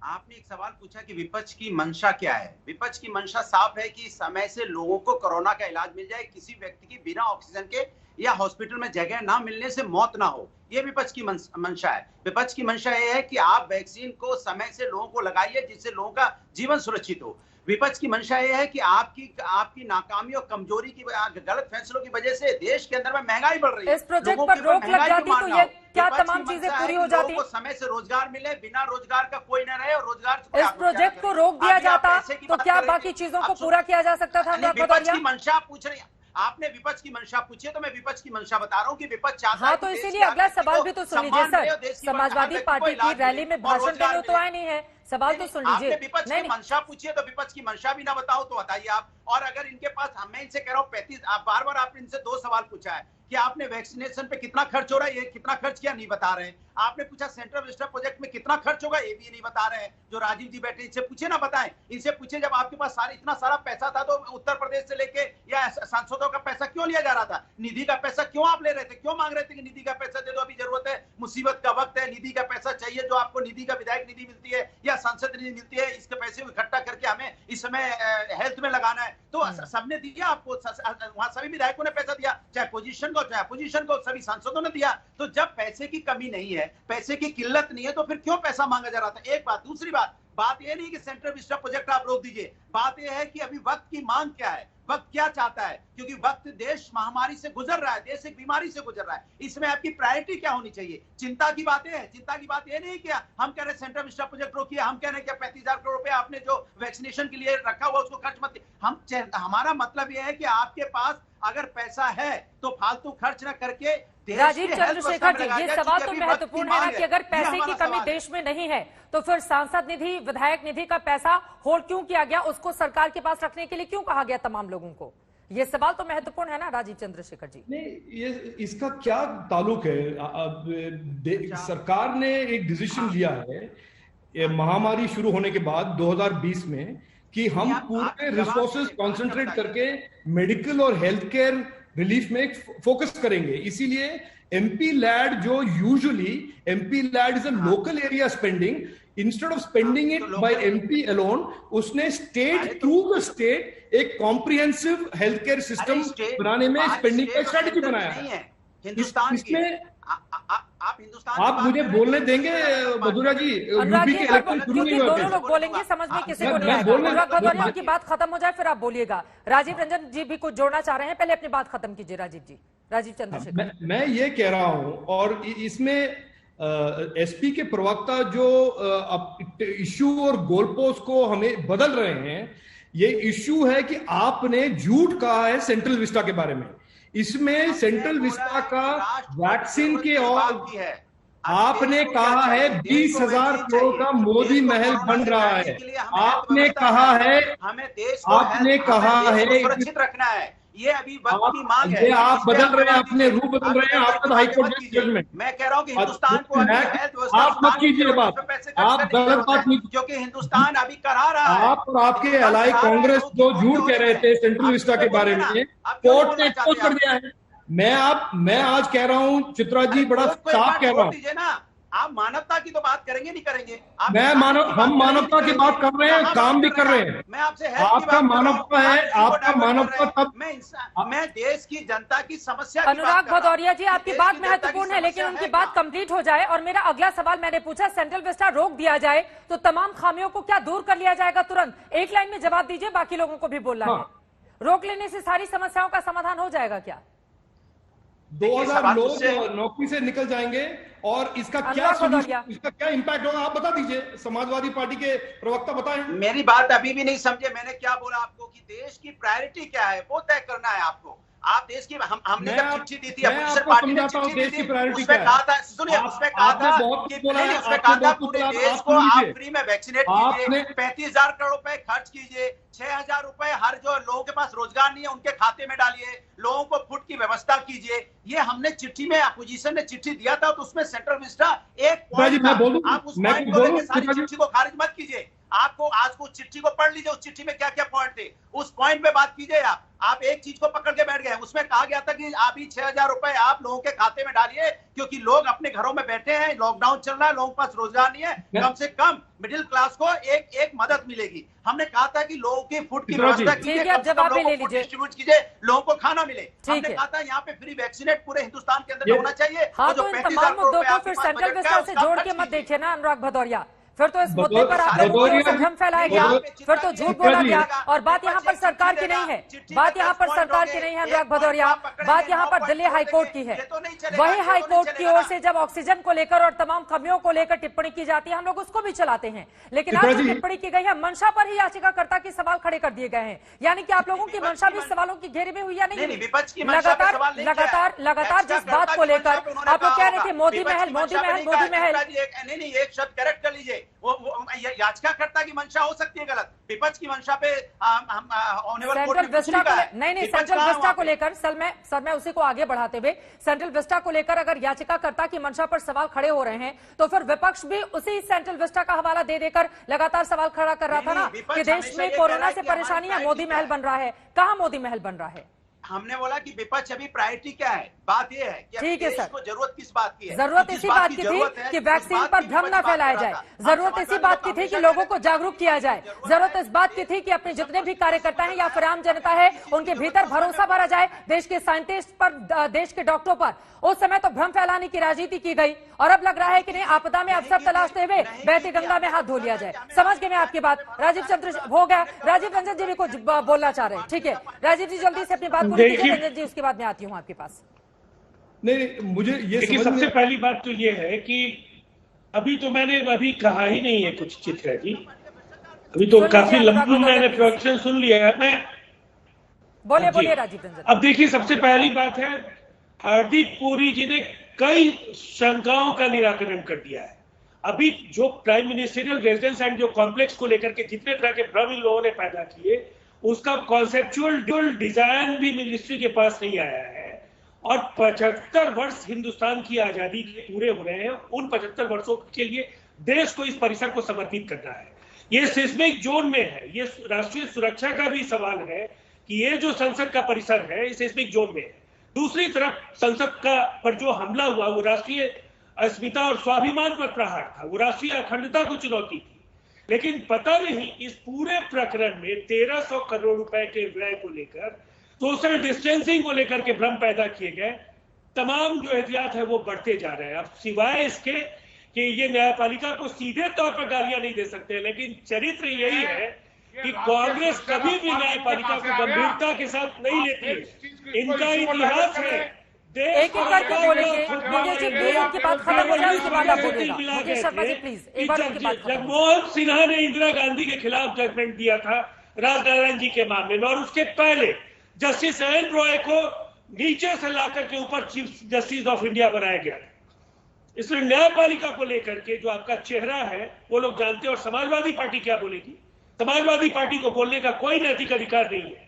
आपने एक सवाल पूछा कि विपक्ष की मंशा क्या है। विपक्ष की मंशा साफ है कि समय से लोगों को कोरोना का इलाज मिल जाए, किसी व्यक्ति की बिना ऑक्सीजन के या हॉस्पिटल में जगह ना मिलने से मौत ना हो, ये विपक्ष की मंशा है। विपक्ष की मंशा ये है कि आप वैक्सीन को समय से लोगों को लगाइए जिससे लोगों का जीवन सुरक्षित हो। विपक्ष की मंशा यह है कि आपकी नाकामी और कमजोरी की गलत फैसलों की वजह से देश के अंदर में महंगाई बढ़ रही है। इस प्रोजेक्ट पर रोक लग जाती तो ये क्या तमाम चीजें पूरी हो जाती? लोगों को समय से रोजगार मिले, बिना रोजगार का कोई न रहे और रोजगार इस प्रोजेक्ट को रोक दिया जाता तो क्या बाकी चीजों को पूरा किया जा सकता था? विपक्ष की मंशा पूछ रही, आपने विपक्ष की मंशा पूछी है तो मैं विपक्ष की मंशा बता रहा हूँ कि विपक्ष चाहता है। तो इसीलिए अगला सवाल भी तो सुन लीजिए सर। समाजवादी पार्टी की रैली में भाषण देने तो आए नहीं है, सवाल तो सुन लीजिए। विपक्ष की मंशा पूछिए तो विपक्ष की मंशा भी ना बताओ तो बताइए आप। और अगर इनके पास, मैं इनसे कह रहा हूँ 35, बार बार आपने इनसे 2 सवाल पूछा है कि आपने वैक्सीनेशन पे कितना खर्च हो रहा है, ये कितना खर्च किया नहीं बता रहे हैं। आपने पूछा सेंट्रल विस्टा प्रोजेक्ट में कितना खर्च होगा, ये भी नहीं बता रहे हैं। जो राजीव जी बैठे इनसे पूछे ना, बताएं इनसे पूछे, जब आपके पास इतना सारा पैसा था तो उत्तर प्रदेश से लेके या सांसदों का पैसा क्यों लिया जा रहा था? निधि का पैसा क्यों आप ले रहे थे? क्यों मांग रहे थे कि निधि का पैसा दे दो, अभी जरूरत है, मुसीबत का वक्त है, निधि का पैसा चाहिए। जो आपको निधि का विधायक निधि मिलती है या सांसद निधि मिलती है, इसके पैसे इकट्ठा करके हमें इस समय हेल्थ में लगाना है। तो सबने दिया आपको, वहां सभी विधायकों ने पैसा दिया, चाहे पोजीशन को चाहे अपोजिशन को, सभी सांसदों ने दिया। तो जब पैसे की कमी नहीं है, पैसे की किल्लत नहीं है, तो फिर क्यों पैसा मांगा जा रहा था? एक बात। दूसरी बात यह नहीं कि सेंट्रल विस्टा प्रोजेक्ट आप रोक दीजिए, बात यह है कि अभी वक्त की मांग क्या है, वक्त क्या चाहता है, क्योंकि वक्त देश महामारी से गुजर रहा है, देश एक बीमारी से गुजर रहा है। इसमें आपकी प्रायोरिटी क्या होनी चाहिए? चिंता की बातें हैं। चिंता की बात यह नहीं कि हम कह रहे सेंट्रल विस्टा प्रोजेक्ट रोकिए, हम कह रहे हैं कि 35,000 करोड़ रुपए आपने जो वैक्सीनेशन के लिए रखा हुआ उसको खर्च मत। हमारा मतलब यह है कि आपके पास अगर पैसा है तो फालतू खर्च न करके। राजीव चंद्रशेखर जी, ये सवाल तो महत्वपूर्ण है ना कि अगर पैसे की कमी देश में नहीं है तो फिर सांसद निधि, विधायक निधि का पैसा होल्ड क्यों किया गया? उसको सरकार के पास रखने के लिए क्यों कहा गया तमाम लोगों को? ये सवाल तो महत्वपूर्ण है ना राजीव चंद्रशेखर जी। नहीं, ये इसका क्या ताल्लुक है? सरकार ने एक डिसीजन लिया है महामारी शुरू होने के बाद 2020 में कि हम पूरे रिसोर्सेज कंसंट्रेट करके मेडिकल और हेल्थ केयर रिलीफ में फोकस करेंगे। इसीलिए एमपी लैड, जो usually MP LAD is a local area spending, instead of spending it by MP alone, उसने स्टेट थ्रू द स्टेट एक कॉम्प्रिहेंसिव हेल्थ केयर सिस्टम बनाने में स्पेंडिंग का स्ट्रेटेजी बनाया है। इसमें आप मुझे बोलने देंगे मधुरा जी? यूपी के इलेक्शन शुरू नहीं हुए, दोनों लोग बोलेंगे, समझ में किसी को नहीं आएगा। की बात खत्म हो जाए फिर आप बोलिएगा। राजीव रंजन जी भी कुछ जोड़ना चाह रहे हैं, पहले अपनी बात खत्म कीजिए राजीव जी। राजीव चंद्रशेखर, मैं ये कह रहा हूं, और इसमें एसपी के प्रवक्ता जो इश्यू और गोल पोस्ट को हमें बदल रहे हैं, ये इश्यू है कि आपने झूठ कहा है सेंट्रल विस्टा के बारे में। इसमें सेंट्रल विस्टा का वैक्सीन के और आपने कहा है 20,000 करोड़ का मोदी महल बन रहा है। आपने कहा है, हमें देश आपने कहा है सुरक्षित रखना है, ये अभी वक्त की मांग है। ये आप बदल रहे हैं, अपने रूप बदल रहे हैं। आपका हाईकोर्ट जजमेंट, मैं कह रहा हूँ कि हिंदुस्तान को आप मत कीजिए बात, आप गलत बात नहीं, क्योंकि हिंदुस्तान अभी करा रहा है। आप और आपके अलाई कांग्रेस जो झूठ कह रहे थे सेंट्रल विस्टा के बारे में, कोर्ट ने एक्सपोज कर दिया है। मैं आज कह रहा हूँ चित्रा जी, बड़ा साफ कह रहा हूँ, आप मानवता की तो बात करेंगे नहीं करेंगे? हम मानवता की बात कर रहे हैं, काम भी कर रहे हैं। मैं आपसे आपका मानवता है, आपका मानवता तब मैं देश की जनता की समस्या। अनुराग भदौरिया जी, आपकी बात महत्वपूर्ण है, लेकिन उनकी बात कंप्लीट हो जाए। और मेरा अगला सवाल मैंने पूछा, सेंट्रल विस्टा रोक दिया जाए तो तमाम खामियों को क्या दूर कर लिया जाएगा तुरंत? एक लाइन में जवाब दीजिए, बाकी लोगों को भी बोलना है। रोक लेने से सारी समस्याओं का समाधान हो जाएगा क्या? 2000 लोग नौकरी से निकल जाएंगे और इसका क्या इम्पैक्ट होगा, आप बता दीजिए। समाजवादी पार्टी के प्रवक्ता बताएं। मेरी बात अभी भी नहीं समझे, मैंने क्या बोला आपको कि देश की प्रायोरिटी क्या है वो तय करना है आपको। आप देश की हमने जब चिट्ठी दी थी, अपोजिशन पार्टी ने चिट्ठी दी थी, उसमें कहा था, सुनिए, उसमें कहा था कि पूरे देश को आप फ्री में वैक्सीनेट कीजिए, 35,000 करोड़ रुपए खर्च कीजिए, 6,000 रुपए हर जो लोगों के पास रोजगार नहीं है उनके खाते में डालिए, लोगों को फूड की व्यवस्था कीजिए। ये हमने चिट्ठी में, अपोजिशन ने चिट्ठी दिया था, तो उसमें सेंट्रल विस्टा एक पॉइंट था। आप उस पॉइंट को लेकर सारी चिट्ठी को खारिज मत कीजिए। आपको आज को चिट्ठी को पढ़ लीजिए, उस चिट्ठी में क्या क्या पॉइंट थे, उस पॉइंट पे बात कीजिए। आप एक चीज को पकड़ के बैठ गए। उसमें कहा गया था कि आप ही 6,000 रुपए आप लोगों के खाते में डालिए, क्योंकि लोग अपने घरों में बैठे हैं, लॉकडाउन चल रहा है, लोगों के पास रोजगार नहीं है, कम से कम मिडिल क्लास को एक मदद मिलेगी। हमने कहा था कि लोगों की फूड की व्यवस्था कीजिए, डिस्ट्रीब्यूट कीजिए, लोगों को खाना मिले। हमने कहा था यहाँ पे फ्री वैक्सीनेट पूरे हिंदुस्तान के अंदर होना चाहिए। हाँ, तो इन तमाम मुद्दों को फिर सेंट्रल विस्टा से जोड़ के मत देखिए ना अनुराग भदौरिया, फिर तो इस मुद्दे पर आप लोगों से भ्रम फैलाया गया, फिर तो झूठ बोला गया। और बात यहाँ पर सरकार की नहीं है, बात यहाँ पर सरकार की नहीं है अनुराग भदौरिया, बात यहाँ पर दिल्ली हाईकोर्ट की है। वही हाईकोर्ट की ओर से जब ऑक्सीजन को लेकर और तमाम कमियों को लेकर टिप्पणी की जाती है, हम लोग उसको भी चलाते हैं। लेकिन आज जो टिप्पणी की गई है, मंशा पर ही याचिकाकर्ता के सवाल खड़े कर दिए गए हैं। यानी कि आप लोगों की मंशा भी सवालों की घेरे में हुई या नहीं? लगातार जिस बात को लेकर आप लोग कह रहे थे मोदी महल, मोदी महल, मोदी महल, नहीं, एक शब्द करेक्ट कर लीजिए। वो याचिकाकर्ता की मंशा हो सकती है गलत, विपक्ष की मंशा पे सेंट्रल विस्टा को नहीं, सेंट्रल विस्टा को लेकर सर मैं उसी को आगे बढ़ाते हुए, सेंट्रल विस्टा को लेकर अगर याचिकाकर्ता की मंशा पर सवाल खड़े हो रहे हैं, तो फिर विपक्ष भी उसी सेंट्रल विस्टा का हवाला दे देकर लगातार सवाल खड़ा कर रहा था ना कि देश में कोरोना से परेशानी है, मोदी महल बन रहा है। कहाँ मोदी महल बन रहा है? हमने बोला कि विपक्ष अभी प्रायोरिटी क्या है, बात यह है कि देश को जरूरत किस बात की है। जरूरत इसी बात की थी कि वैक्सीन पर भ्रम न फैलाया जाए, जरूरत इसी बात की थी कि लोगों को जागरूक किया जाए, जरूरत इस बात की थी कि अपने जितने भी कार्यकर्ता हैं या फिर आम जनता है उनके भीतर भरोसा भरा जाए देश के साइंटिस्ट पर, देश के डॉक्टरों पर। उस समय तो भ्रम फैलाने की राजनीति की गई और अब लग रहा है कि नहीं, आपदा में अवसर तलाशते हुए बहती गंगा में हाथ धो लिया जाए। समझ गए मैं आपकी बात। राजीव चंद्र हो गया, राजीव रंजन जी भी कुछ बोलना चाह रहे हैं, ठीक है राजीव जी जल्दी से अपनी बात पूरी कीजिए, रंजन जी उसके बाद में आती हूँ आपके पास। नहीं, मुझे ये सबसे पहली बात तो ये है कि अभी तो मैंने कहा ही नहीं है कुछ चित्रा जी, अभी तो काफी लंबी मैंने प्रोडक्शन सुन लिया है। मैं बोलिए राजीव रंजन। अब देखिए, सबसे पहली बात है, हरदीप पुरी जी ने कई शंकाओं का निराकरण कर दिया है। अभी जो प्राइम मिनिस्टरियल रेजिडेंस एंड जो कॉम्प्लेक्स को लेकर के जितने तरह के भ्रम इन लोगों ने पैदा किए, उसका कॉन्सेप्चुअल डिजाइन भी मिनिस्ट्री के पास नहीं आया है। और 75 वर्ष हिंदुस्तान की आजादी के पूरे हो रहे हैं, उन 75 वर्षों के लिए देश को इस परिसर को समर्पित करना है। ये सिस्मिक जोन में है, ये राष्ट्रीय सुरक्षा का भी सवाल है कि ये जो संसद का परिसर है इस सिस्मिक जोन में है। दूसरी तरफ संसद का पर जो हमला हुआ वो राष्ट्रीय अस्मिता और स्वाभिमान पर प्रहार था, वो राष्ट्रीय अखंडता को चुनौती थी। लेकिन पता नहीं इस पूरे प्रकरण में 1300 करोड़ रुपए के व्यय को लेकर, सोशल डिस्टेंसिंग को लेकर के भ्रम पैदा किए गए। तमाम जो एहतियात है वो बढ़ते जा रहे हैं। अब सिवाय इसके कि ये न्यायपालिका को सीधे तौर पर गालियां नहीं दे सकते, लेकिन चरित्र यही है कि कांग्रेस कभी भी न्यायपालिका को गंभीरता के साथ नहीं लेती है। इनका इतिहास है एक एक करके बोलेंगे। मुकेश जी प्लीज उनकी बात खत्म हो जाए, उसके बाद आप बोलिएगा। मुकेश शर्मा जी प्लीज एक बार उनकी बात खत्म। जगमोहन सिन्हा ने इंदिरा गांधी के खिलाफ जजमेंट दिया था राजनारायण जी के मामले में, और उसके पहले जस्टिस एन रॉय को नीचे से लाकर के ऊपर चीफ जस्टिस ऑफ इंडिया बनाया गया। इसलिए न्यायपालिका को लेकर के जो आपका चेहरा है वो लोग जानते हैं। और समाजवादी पार्टी क्या बोलेगी? समाजवादी पार्टी को बोलने का कोई नैतिक अधिकार नहीं है।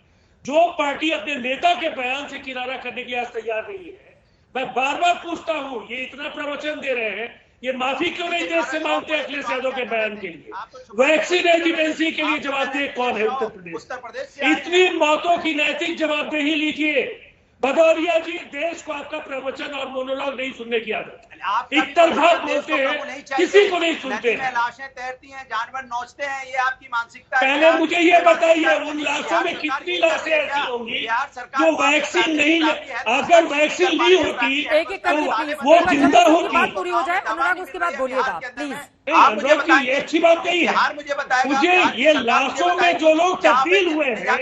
जो पार्टी अपने नेता के बयान से किनारा करने के लिए आज तैयार नहीं है, मैं बार बार पूछता हूं, ये इतना प्रवचन दे रहे हैं, ये माफी क्यों नहीं देश से मांगते अखिलेश यादव के बयान के लिए? वैक्सीन एमरजेंसी के लिए जवाबदेह कौन है उत्तर प्रदेश? इतनी मौतों की नैतिक जवाबदेही लीजिए। भदौरिया जी, देश को आपका प्रवचन और मोनोलॉग नहीं सुनने की आदत है। एक तरफा बोलते हैं, किसी को नहीं सुनते हैं। लाशें तैरती हैं, जानवर नोचते हैं, ये आपकी मानसिकता है। पहले मुझे ये बताइए, उन लाशों में कितनी लाशें ऐसी होंगी जो वैक्सीन नहीं, अगर वैक्सीन ली होती तो वो जिंदा होती? पूरी हो जाए अनुराग, उसके बाद बोलिएगा प्लीज। अनुराग की ये अच्छी बात नहीं है। मुझे ये लाशों में जो लोग तब्दील हुए हैं,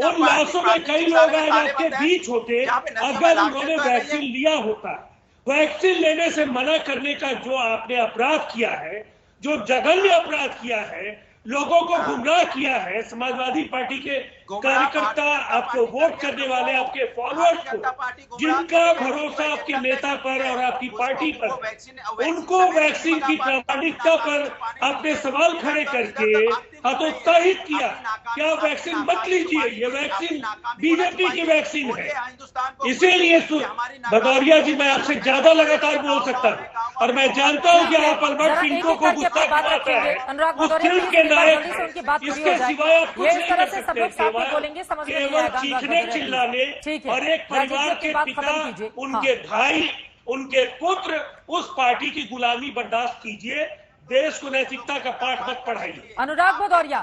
उन लाशों में कई लोग आज आपके बीच होते, अगर उन्होंने वैक्सीन लिया होता। वैक्सीन लेने से मना करने का जो आपने अपराध किया है, जो जघन्य अपराध किया है, लोगों को गुमराह किया है, समाजवादी पार्टी के कार्यकर्ता, आपको वोट करने वाले, आपके फॉलोअर्स को, जिनका भरोसा आपके नेता पर और आपकी पार्टी पर, उनको वैक्सीन की प्रामाणिकता पर आपने सवाल खड़े करके हतोत्साहित किया। क्या वैक्सीन मत लीजिए, ये वैक्सीन बीजेपी की वैक्सीन है। इसीलिए भदौरिया जी, मैं आपसे ज्यादा लगातार बोल सकता हूँ, और मैं जानता हूँ कि आप अल्बर्ट पिंटो को गुस्सा कराते हैं, उस फिल्म के नायक, इसके सिवाय आप कुछ नहीं कर सकते। बोलेंगे समझ में नहीं केवल आएगा। चीखने चिल्लाने, और एक परिवार के पिता, उनके भाई, उनके पुत्र उस पार्टी की गुलामी बर्दाश्त कीजिए। देश को नैतिकता का पाठ मत पढ़ाइए। अनुराग भदौरिया,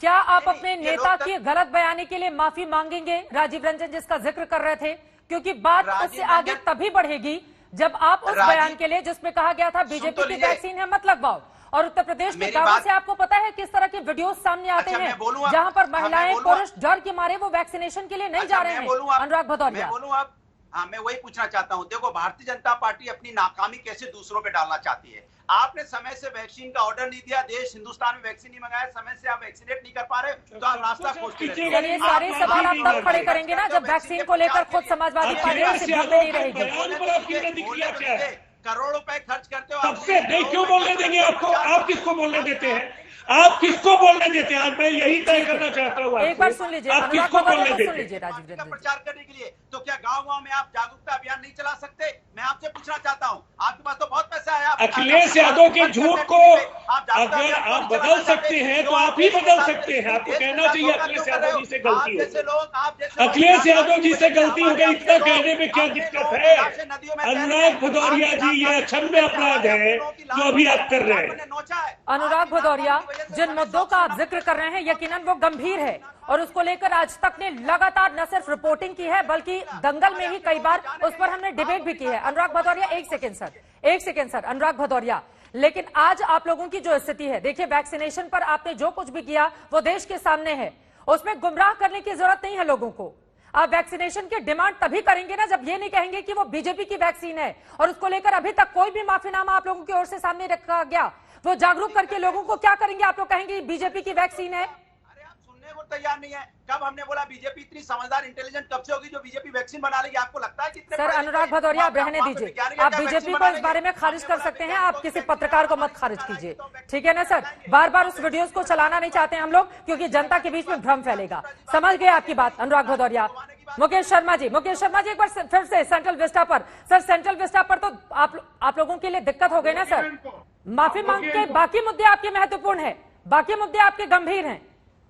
क्या आप अपने नेता की गलत बयानी के लिए माफी मांगेंगे? राजीव रंजन जिसका जिक्र कर रहे थे, क्योंकि बात उससे आगे तभी बढ़ेगी जब आप उस बयान के लिए जिसमें कहा गया था बीजेपी की वैक्सीन है मत लगवाओ, और उत्तर प्रदेश के गांवों से आपको पता है किस तरह के वीडियो सामने आते हैं जहां पर महिलाएं पुरुष डर के मारे वो वैक्सीनेशन के लिए नहीं जा रहे हैं। अनुराग भदौरिया, हाँ, मैं वही पूछना चाहता हूँ। देखो, भारतीय जनता पार्टी अपनी नाकामी कैसे दूसरों पे डालना चाहती है। आपने समय से वैक्सीन का ऑर्डर नहीं दिया, देश हिंदुस्तान में वैक्सीन नहीं मंगाया, समय से आप वैक्सीनेट नहीं कर पा रहे, तो आप रास्ता खोजते रहते हैं। ये सारे सवाल आप तब खड़े करेंगे ना जब वैक्सीन को लेकर खुद समाजवादी पार्टी नहीं रहेगी। करोड़ रुपए खर्च करते हो, सबसे नहीं क्यों बोलने देंगे आपको? आप किसको बोलने देते हैं? आप किसको बोलने देते हैं? मैं यही तय करना चाहता हूँ। एक बार सुन लीजिए, आप किसको बोलने देते हैं? राजीव रंजन प्रचार करने के लिए तो क्या गांव-गांव में आप जागरूकता अभियान नहीं चला सकते? मैं आपसे पूछना चाहता हूँ, आपके पास तो बहुत पैसा है। अखिलेश यादव के झूठ को अगर आप बदल सकते हैं तो आप ही बदल सकते हैं। आपको कहना चाहिए अखिलेश यादव जी से गलती हो, अखिलेश यादव जी से गलती हो गई, इतना कहने में क्या दिक्कत है? अनुराग भदौरिया जी, ये अक्षम्य अपराध है जो अभी आप कर रहे हैं। अनुराग भदौरिया, जिन मुद्दों का आप जिक्र कर रहे हैं यकीनन वो गंभीर है, और उसको लेकर आज तक ने लगातार न सिर्फ रिपोर्टिंग की है बल्कि दंगल में ही कई बार उस पर हमने डिबेट भी की है। अनुराग भदौरिया, एक सेकेंड सर, अनुराग भदौरिया, लेकिन आज आप लोगों की जो स्थिति है, देखिए वैक्सीनेशन पर आपने जो कुछ भी किया वो देश के सामने है, उसमें गुमराह करने की जरूरत नहीं है लोगों को। आप वैक्सीनेशन की डिमांड तभी करेंगे ना जब ये नहीं कहेंगे कि वो बीजेपी की वैक्सीन है, और उसको लेकर अभी तक कोई भी माफीनामा आप लोगों की ओर से सामने रखा गया। वो जागरूक करके लोगों को क्या करेंगे? आप लोग कहेंगे बीजेपी की वैक्सीन है। अरे आप सुनने को तैयार नहीं है। कब हमने बोला बीजेपी इतनी समझदार इंटेलिजेंट कब से होगी जो बीजेपी वैक्सीन बना लेगी? आपको लगता है कितने? सर अनुराग भदौरिया, आप रहने दीजिए, आप बीजेपी को इस बारे में खारिज कर सकते हैं, आप किसी पत्रकार को मत खारिज कीजिए, ठीक है ना सर? बार बार उस वीडियोस को चलाना नहीं चाहते हम लोग, क्योंकि जनता के बीच में भ्रम फैलेगा। समझ गए आपकी बात अनुराग भदौरिया। मुकेश शर्मा जी, एक बार फिर से सेंट्रल विस्टा पर। सर, सेंट्रल विस्टा पर तो आप लोगों के लिए दिक्कत हो गई ना सर? माफी मांग के बाकी मुद्दे आपके महत्वपूर्ण है, बाकी मुद्दे आपके गंभीर हैं,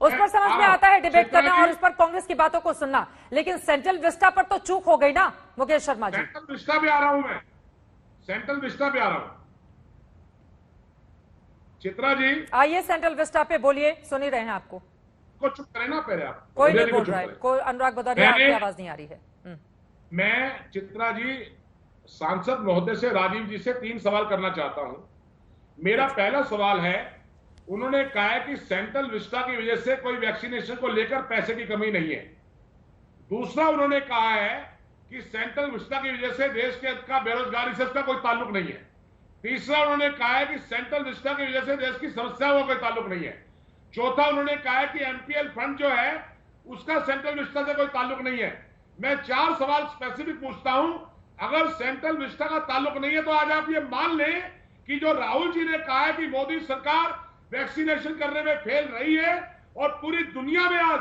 उस पर समझ में आता है डिबेट करना और उस पर कांग्रेस की बातों को सुनना, लेकिन सेंट्रल विस्टा पर तो चूक हो गई ना मुकेश शर्मा जी। सेंट्रल विस्टा पे आ रहा हूं मैं, सेंट्रल विस्टा पे आ रहा हूं। चित्रा जी आइए सेंट्रल विस्टा पे बोलिए, सुन ही रहे हैं आपको। को चुप करें ना पहले आप। कोई नहीं बोल रहा है, कोई अनुराग भदौरिया आपकी आवाज नहीं आ रही है। मैं चित्रा जी सांसद महोदय से, राजीव जी से 3 सवाल करना चाहता हूं। मेरा पहला सवाल है, उन्होंने कहा है कि सेंट्रल विस्टा की वजह से कोई वैक्सीनेशन को लेकर पैसे की कमी नहीं है। दूसरा, उन्होंने कहा है कि सेंट्रल विस्टा की वजह से देश का बेरोजगारी से उसका कोई ताल्लुक नहीं है। तीसरा उन्होंने कहा है कि सेंट्रल विस्टा की वजह से देश की समस्याओं का कोई ताल्लुक नहीं है। चौथा उन्होंने कहा है कि एमपीएल फंड जो है उसका सेंट्रल विस्टा से कोई ताल्लुक नहीं है। मैं 4 सवाल स्पेसिफिक पूछता हूं। अगर सेंट्रल विस्टा का ताल्लुक नहीं है तो आज आप ये मान लें कि जो राहुल जी ने कहा है कि मोदी सरकार वैक्सीनेशन करने में फेल रही है और पूरी दुनिया में आज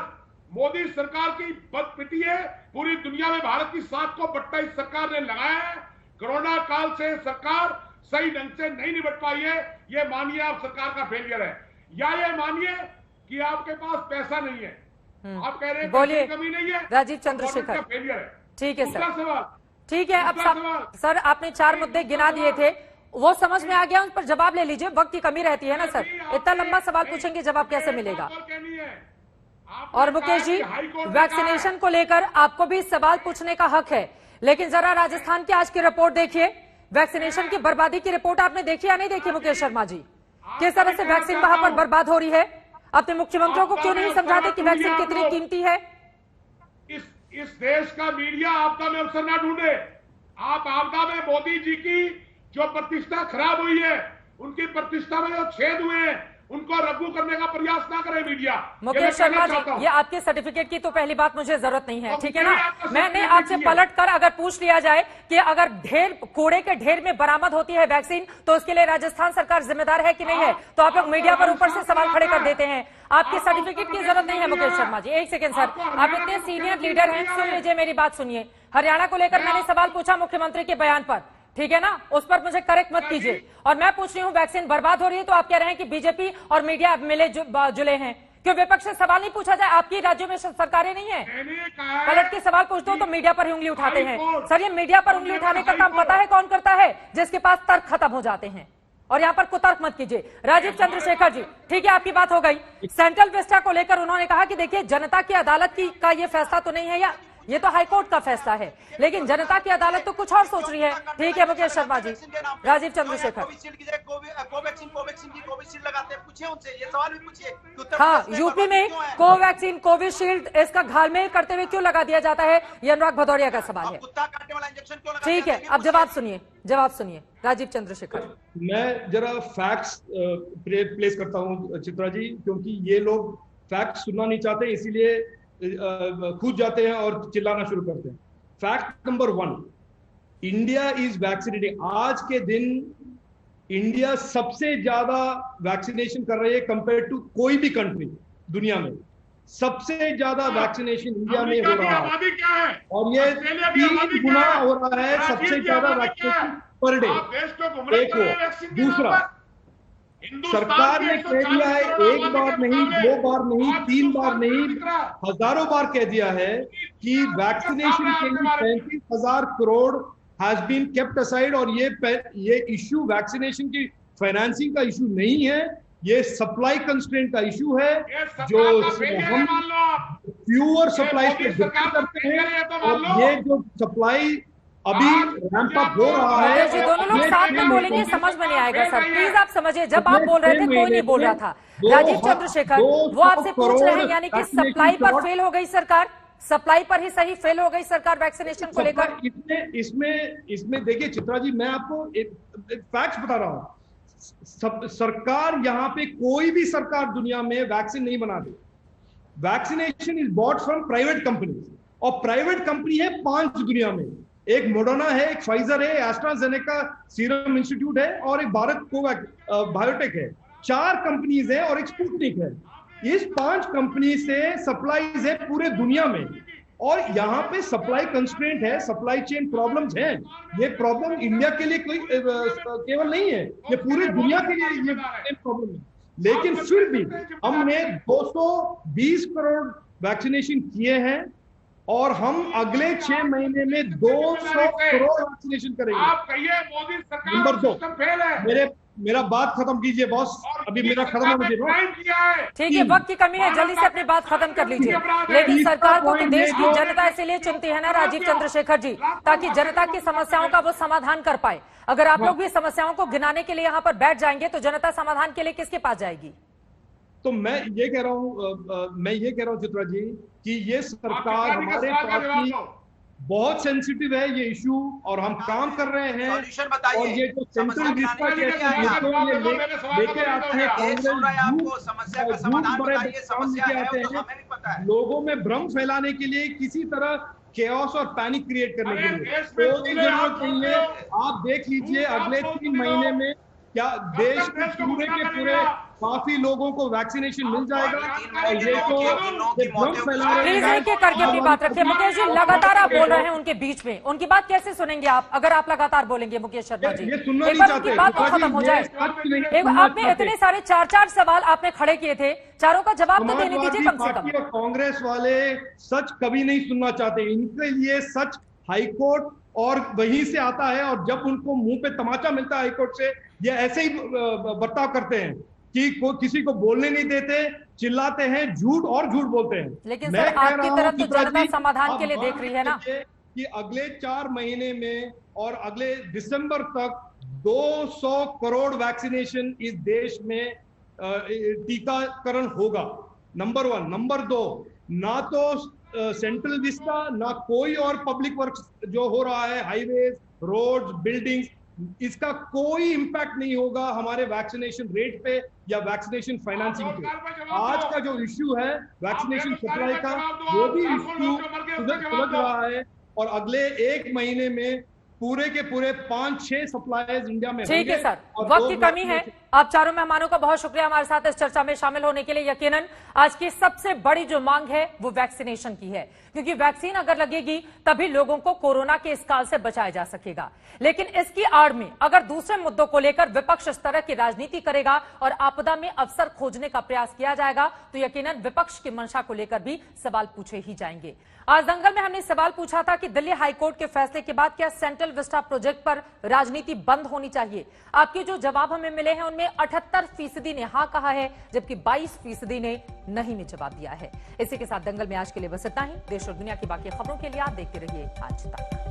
मोदी सरकार की बदपिटी है, पूरी दुनिया में भारत की 7 को बट्टा इस सरकार ने लगाया है। कोरोना काल से सरकार सही ढंग से नहीं निपट पाई है, ये मानिए आप सरकार का फेलियर है, या ये मानिए कि आपके पास पैसा नहीं है। आप कह रहे हैं बोलिए कमी नहीं है, राजीव चंद्रशेखर। फेलियर है। ठीक है दूसरा सर, सवाल, ठीक है। अब सर आपने 4 मुद्दे गिना दिए थे, वो समझ में आ गया, उन पर जवाब ले लीजिए, वक्त की कमी रहती है ना सर। इतना लंबा सवाल पूछेंगे जवाब कैसे मिलेगा। और मुकेश जी, वैक्सीनेशन को लेकर आपको भी सवाल पूछने का हक है, लेकिन जरा राजस्थान की आज की रिपोर्ट देखिए। वैक्सीनेशन की बर्बादी की रिपोर्ट आपने देखी या नहीं देखी मुकेश शर्मा जी? किस तरह से वैक्सीन वहां पर बर्बाद हो रही है? अपने मुख्यमंत्रियों को क्यों नहीं समझाते कि वैक्सीन कितनी कीमती है? इस देश का मीडिया आपदा में अवसर ना ढूंढे। आप आपदा में मोदी जी की जो प्रतिष्ठा खराब हुई है, उनकी प्रतिष्ठा में जो छेद हुए हैं, उनको रद्दू करने का प्रयास ना करे मीडिया। मुकेश शर्मा जी, ये आपके सर्टिफिकेट की तो पहली बात मुझे जरूरत नहीं है, ठीक है ना। मैंने आपसे पलट कर अगर पूछ लिया जाए कि अगर कूड़े के ढेर में बरामद होती है वैक्सीन तो उसके लिए राजस्थान सरकार जिम्मेदार है कि नहीं है, तो आप लोग मीडिया पर ऊपर से सवाल खड़े कर देते हैं। आपके सर्टिफिकेट की जरूरत नहीं है मुकेश शर्मा जी। एक सेकेंड सर, आप इतने सीनियर लीडर हैं, सुन लीजिए मेरी बात सुनिए। हरियाणा को लेकर मैंने सवाल पूछा मुख्यमंत्री के बयान पर, ठीक है ना, उस पर मुझे करेक्ट मत कीजिए। और मैं पूछ रही हूँ वैक्सीन बर्बाद हो रही है तो आप कह रहे हैं कि बीजेपी और मीडिया मिले जुले हैं। क्यों विपक्ष से सवाल नहीं पूछा जाए? आपकी राज्यों में सरकारें नहीं है, पलट के सवाल पूछते हो तो मीडिया पर ही उंगली उठाते हैं। सर ये मीडिया पर उंगली उठाने का काम पता है कौन करता है? जिसके पास तर्क खत्म हो जाते हैं। और यहाँ पर कुतर्क मत कीजिए। राजीव चंद्रशेखर जी, ठीक है आपकी बात हो गई। सेंट्रल विस्टा को लेकर उन्होंने कहा कि देखिए जनता की अदालत का ये फैसला तो नहीं है, या ये तो हाईकोर्ट का फैसला है, लेकिन जनता की अदालत तो कुछ और सोच रही है। ठीक है मुकेश शर्मा जी। राजीव चंद्रशेखर, कोविशील्ड लगाते हैं, पूछिए उनसे ये सवाल भी पूछिए। हाँ, यूपी में कोवैक्सीन कोविशील्ड इसका घालमेल करते हुए क्यों लगा दिया जाता है, ये अनुराग भदौरिया का सवाल है। कुत्ता काटने वाला इंजेक्शन क्यों लगाते ठीक है, अब जवाब सुनिए राजीव चंद्रशेखर। मैं जरा फैक्ट्स प्लेस करता हूं चित्रा जी, क्योंकि ये लोग फैक्ट्स सुनना नहीं चाहते, इसीलिए कूद जाते हैं और चिल्लाना शुरू करते हैं। Fact number 1, India is vaccinating. आज के दिन इंडिया सबसे ज्यादा वैक्सीनेशन कर रही है कंपेयर टू कोई भी कंट्री दुनिया में। सबसे ज्यादा वैक्सीनेशन इंडिया में हो रहा है और ये 3 गुना हो रहा है, सबसे ज्यादा वैक्सीनेशन पर डे। एक हो। दूसरा, सरकार ने कह दिया है, एक बार नहीं, 2 बार नहीं, 3 बार नहीं, हजारों बार कह दिया है कि वैक्सीनेशन के लिए 35,000 crore has been kept aside. और ये इश्यू वैक्सीनेशन की फाइनेंसिंग का इश्यू नहीं है, ये सप्लाई कंस्ट्रेंट का इश्यू है, जो हम फ्यूअर सप्लाई पे डिपेंड करते हैं। और ये जो सप्लाई अभी रैंप अप हो रहा है, जी दोनों लोग साथ में बोलेंगे, समझ में नहीं आएगा सर, प्लीज आप समझिए। जब आप बोल रहे थे कोई नहीं बोल रहा था। राजीव चंद्रशेखर, वो आपसे पूछ रहे हैं यानी कि सप्लाई पर फेल हो गई सरकार, सप्लाई पर ही सही फेल हो गई सरकार वैक्सीनेशन को लेकर। इसमें देखिए चित्रा जी, मैं आपको एक फैक्ट बता रहा हूं। सरकार, यहाँ पे कोई भी सरकार दुनिया में वैक्सीन नहीं बना रही। Vaccination is bought from private company, और प्राइवेट कंपनी है 5 दुनिया में। एक मोडर्ना है, एक फाइजर है, एस्ट्राजेनेका सीरम इंस्टीट्यूट है, और एक भारत बायोटेक है। 4 कंपनीज है और एक स्पुतनिक है। इस 5 कंपनी से सप्लाईज है पूरे दुनिया में, और यहाँ पे सप्लाई कंस्ट्रेंट है, सप्लाई चेन प्रॉब्लम्स हैं। ये प्रॉब्लम इंडिया के लिए कोई केवल नहीं है, ये पूरी दुनिया के लिए ये प्रॉब्लम है। लेकिन फिर भी हमने 220 करोड़ वैक्सीनेशन किए हैं, और हम अगले 6 महीने में 200 करोड़ वैक्सीनेशन करेंगे। आप कहिए मोदी सरकार नंबर 2, फेल है। मेरा बात खत्म कीजिए बॉस, अभी मेरा खत्म होने दीजिए। ठीक है, वक्त की कमी है, जल्दी से अपनी बात खत्म कर लीजिए। लेकिन सरकार को तो देश की जनता इसीलिए चुनती है ना राजीव चंद्रशेखर जी, ताकि जनता की समस्याओं का वो समाधान कर पाए। अगर आप लोग भी समस्याओं को गिनाने के लिए यहाँ पर बैठ जाएंगे तो जनता समाधान के लिए किसके पास जाएगी? तो मैं ये कह रहा हूं चित्रा जी कि ये सरकार हमारे बहुत सेंसिटिव है ये इशू और हम काम कर रहे हैं। सॉल्यूशन बताइए। और ये जो सेंट्रल विस्टा के लेके आते हैं कांग्रेस, समस्या का समाधान बताइए, समस्या है वो तो हमें भी पता है। लोगों में भ्रम फैलाने के लिए किसी तरह केओस और पैनिक क्रिएट करने के लिए कोई जरूरत नहीं है। आप देख लीजिए अगले 3 महीने में क्या देश के पूरे काफी लोगों को वैक्सीनेशन मिल जाएगा। और ये तो भ्रम फैला रहे प्लीज हैं। एक एक करके अपनी बात रखिए। मुकेश जी लगातार आप बोल रहे हैं उनके बीच में, उनकी बात कैसे सुनेंगे आप अगर आप लगातार बोलेंगे? मुकेश शर्मा जी ये सुनना एक नहीं बार चाहते। उनकी बात तो खत्म हो जाए। एक आपने इतने सारे 4 सवाल आपने खड़े किए थे, चारों का जवाब तो देने दीजिए कम से पार्टी कम। और कांग्रेस वाले सच कभी नहीं सुनना चाहते। इनके लिए सच हाईकोर्ट और वहीं से आता है और जब उनको मुंह पे तमाचा मिलता है हाईकोर्ट से, ये ऐसे ही बर्ताव करते हैं कि किसी को बोलने नहीं देते, चिल्लाते हैं, झूठ और झूठ बोलते हैं। लेकिन मैं सर कह आपकी रहा तरफ हूं तो कि जनता प्रति समाधान के लिए आप देख रही है ना कि अगले 4 महीने में और अगले दिसंबर तक 200 करोड़ वैक्सीनेशन इस देश में टीकाकरण होगा। नंबर 1। नंबर 2, ना तो सेंट्रल विस्टा ना कोई और पब्लिक वर्क्स जो हो रहा है, हाईवेज, रोड्स, बिल्डिंग्स, इसका कोई इंपैक्ट नहीं होगा हमारे वैक्सीनेशन रेट पे या वैक्सीनेशन फाइनेंसिंग पे। आज का जो इश्यू है वैक्सीनेशन सप्लाई का, वो भी इश्यू सुलझ रहा है और अगले 1 महीने में पूरे के पूरे 5-6 सप्लायर्स इंडिया में ठीक है सर, वक्त की कमी है। आप चारों मेहमानों का बहुत शुक्रिया हमारे साथ इस चर्चा में शामिल होने के लिए। यकीनन आज की सबसे बड़ी जो मांग है वो वैक्सीनेशन की है, क्योंकि वैक्सीन अगर लगेगी तभी लोगों को कोरोना के इस काल से बचाया जा सकेगा। लेकिन इसकी आड़ में अगर दूसरे मुद्दों को लेकर विपक्ष इस तरह की राजनीति करेगा और आपदा में अवसर खोजने का प्रयास किया जाएगा तो यकीनन विपक्ष की मंशा को लेकर भी सवाल पूछे ही जाएंगे। आज दंगल में हमने सवाल पूछा था कि दिल्ली हाईकोर्ट के फैसले के बाद क्या सेंट्रल विस्टा प्रोजेक्ट पर राजनीति बंद होनी चाहिए। आपके जो जवाब हमें मिले हैं उनमें 78% ने हाँ कहा है, जबकि 22% ने नहीं में जवाब दिया है। इसी के साथ दंगल में आज के लिए बस इतना ही। देश और दुनिया की बाकी खबरों के लिए आप देखते रहिए आज तक।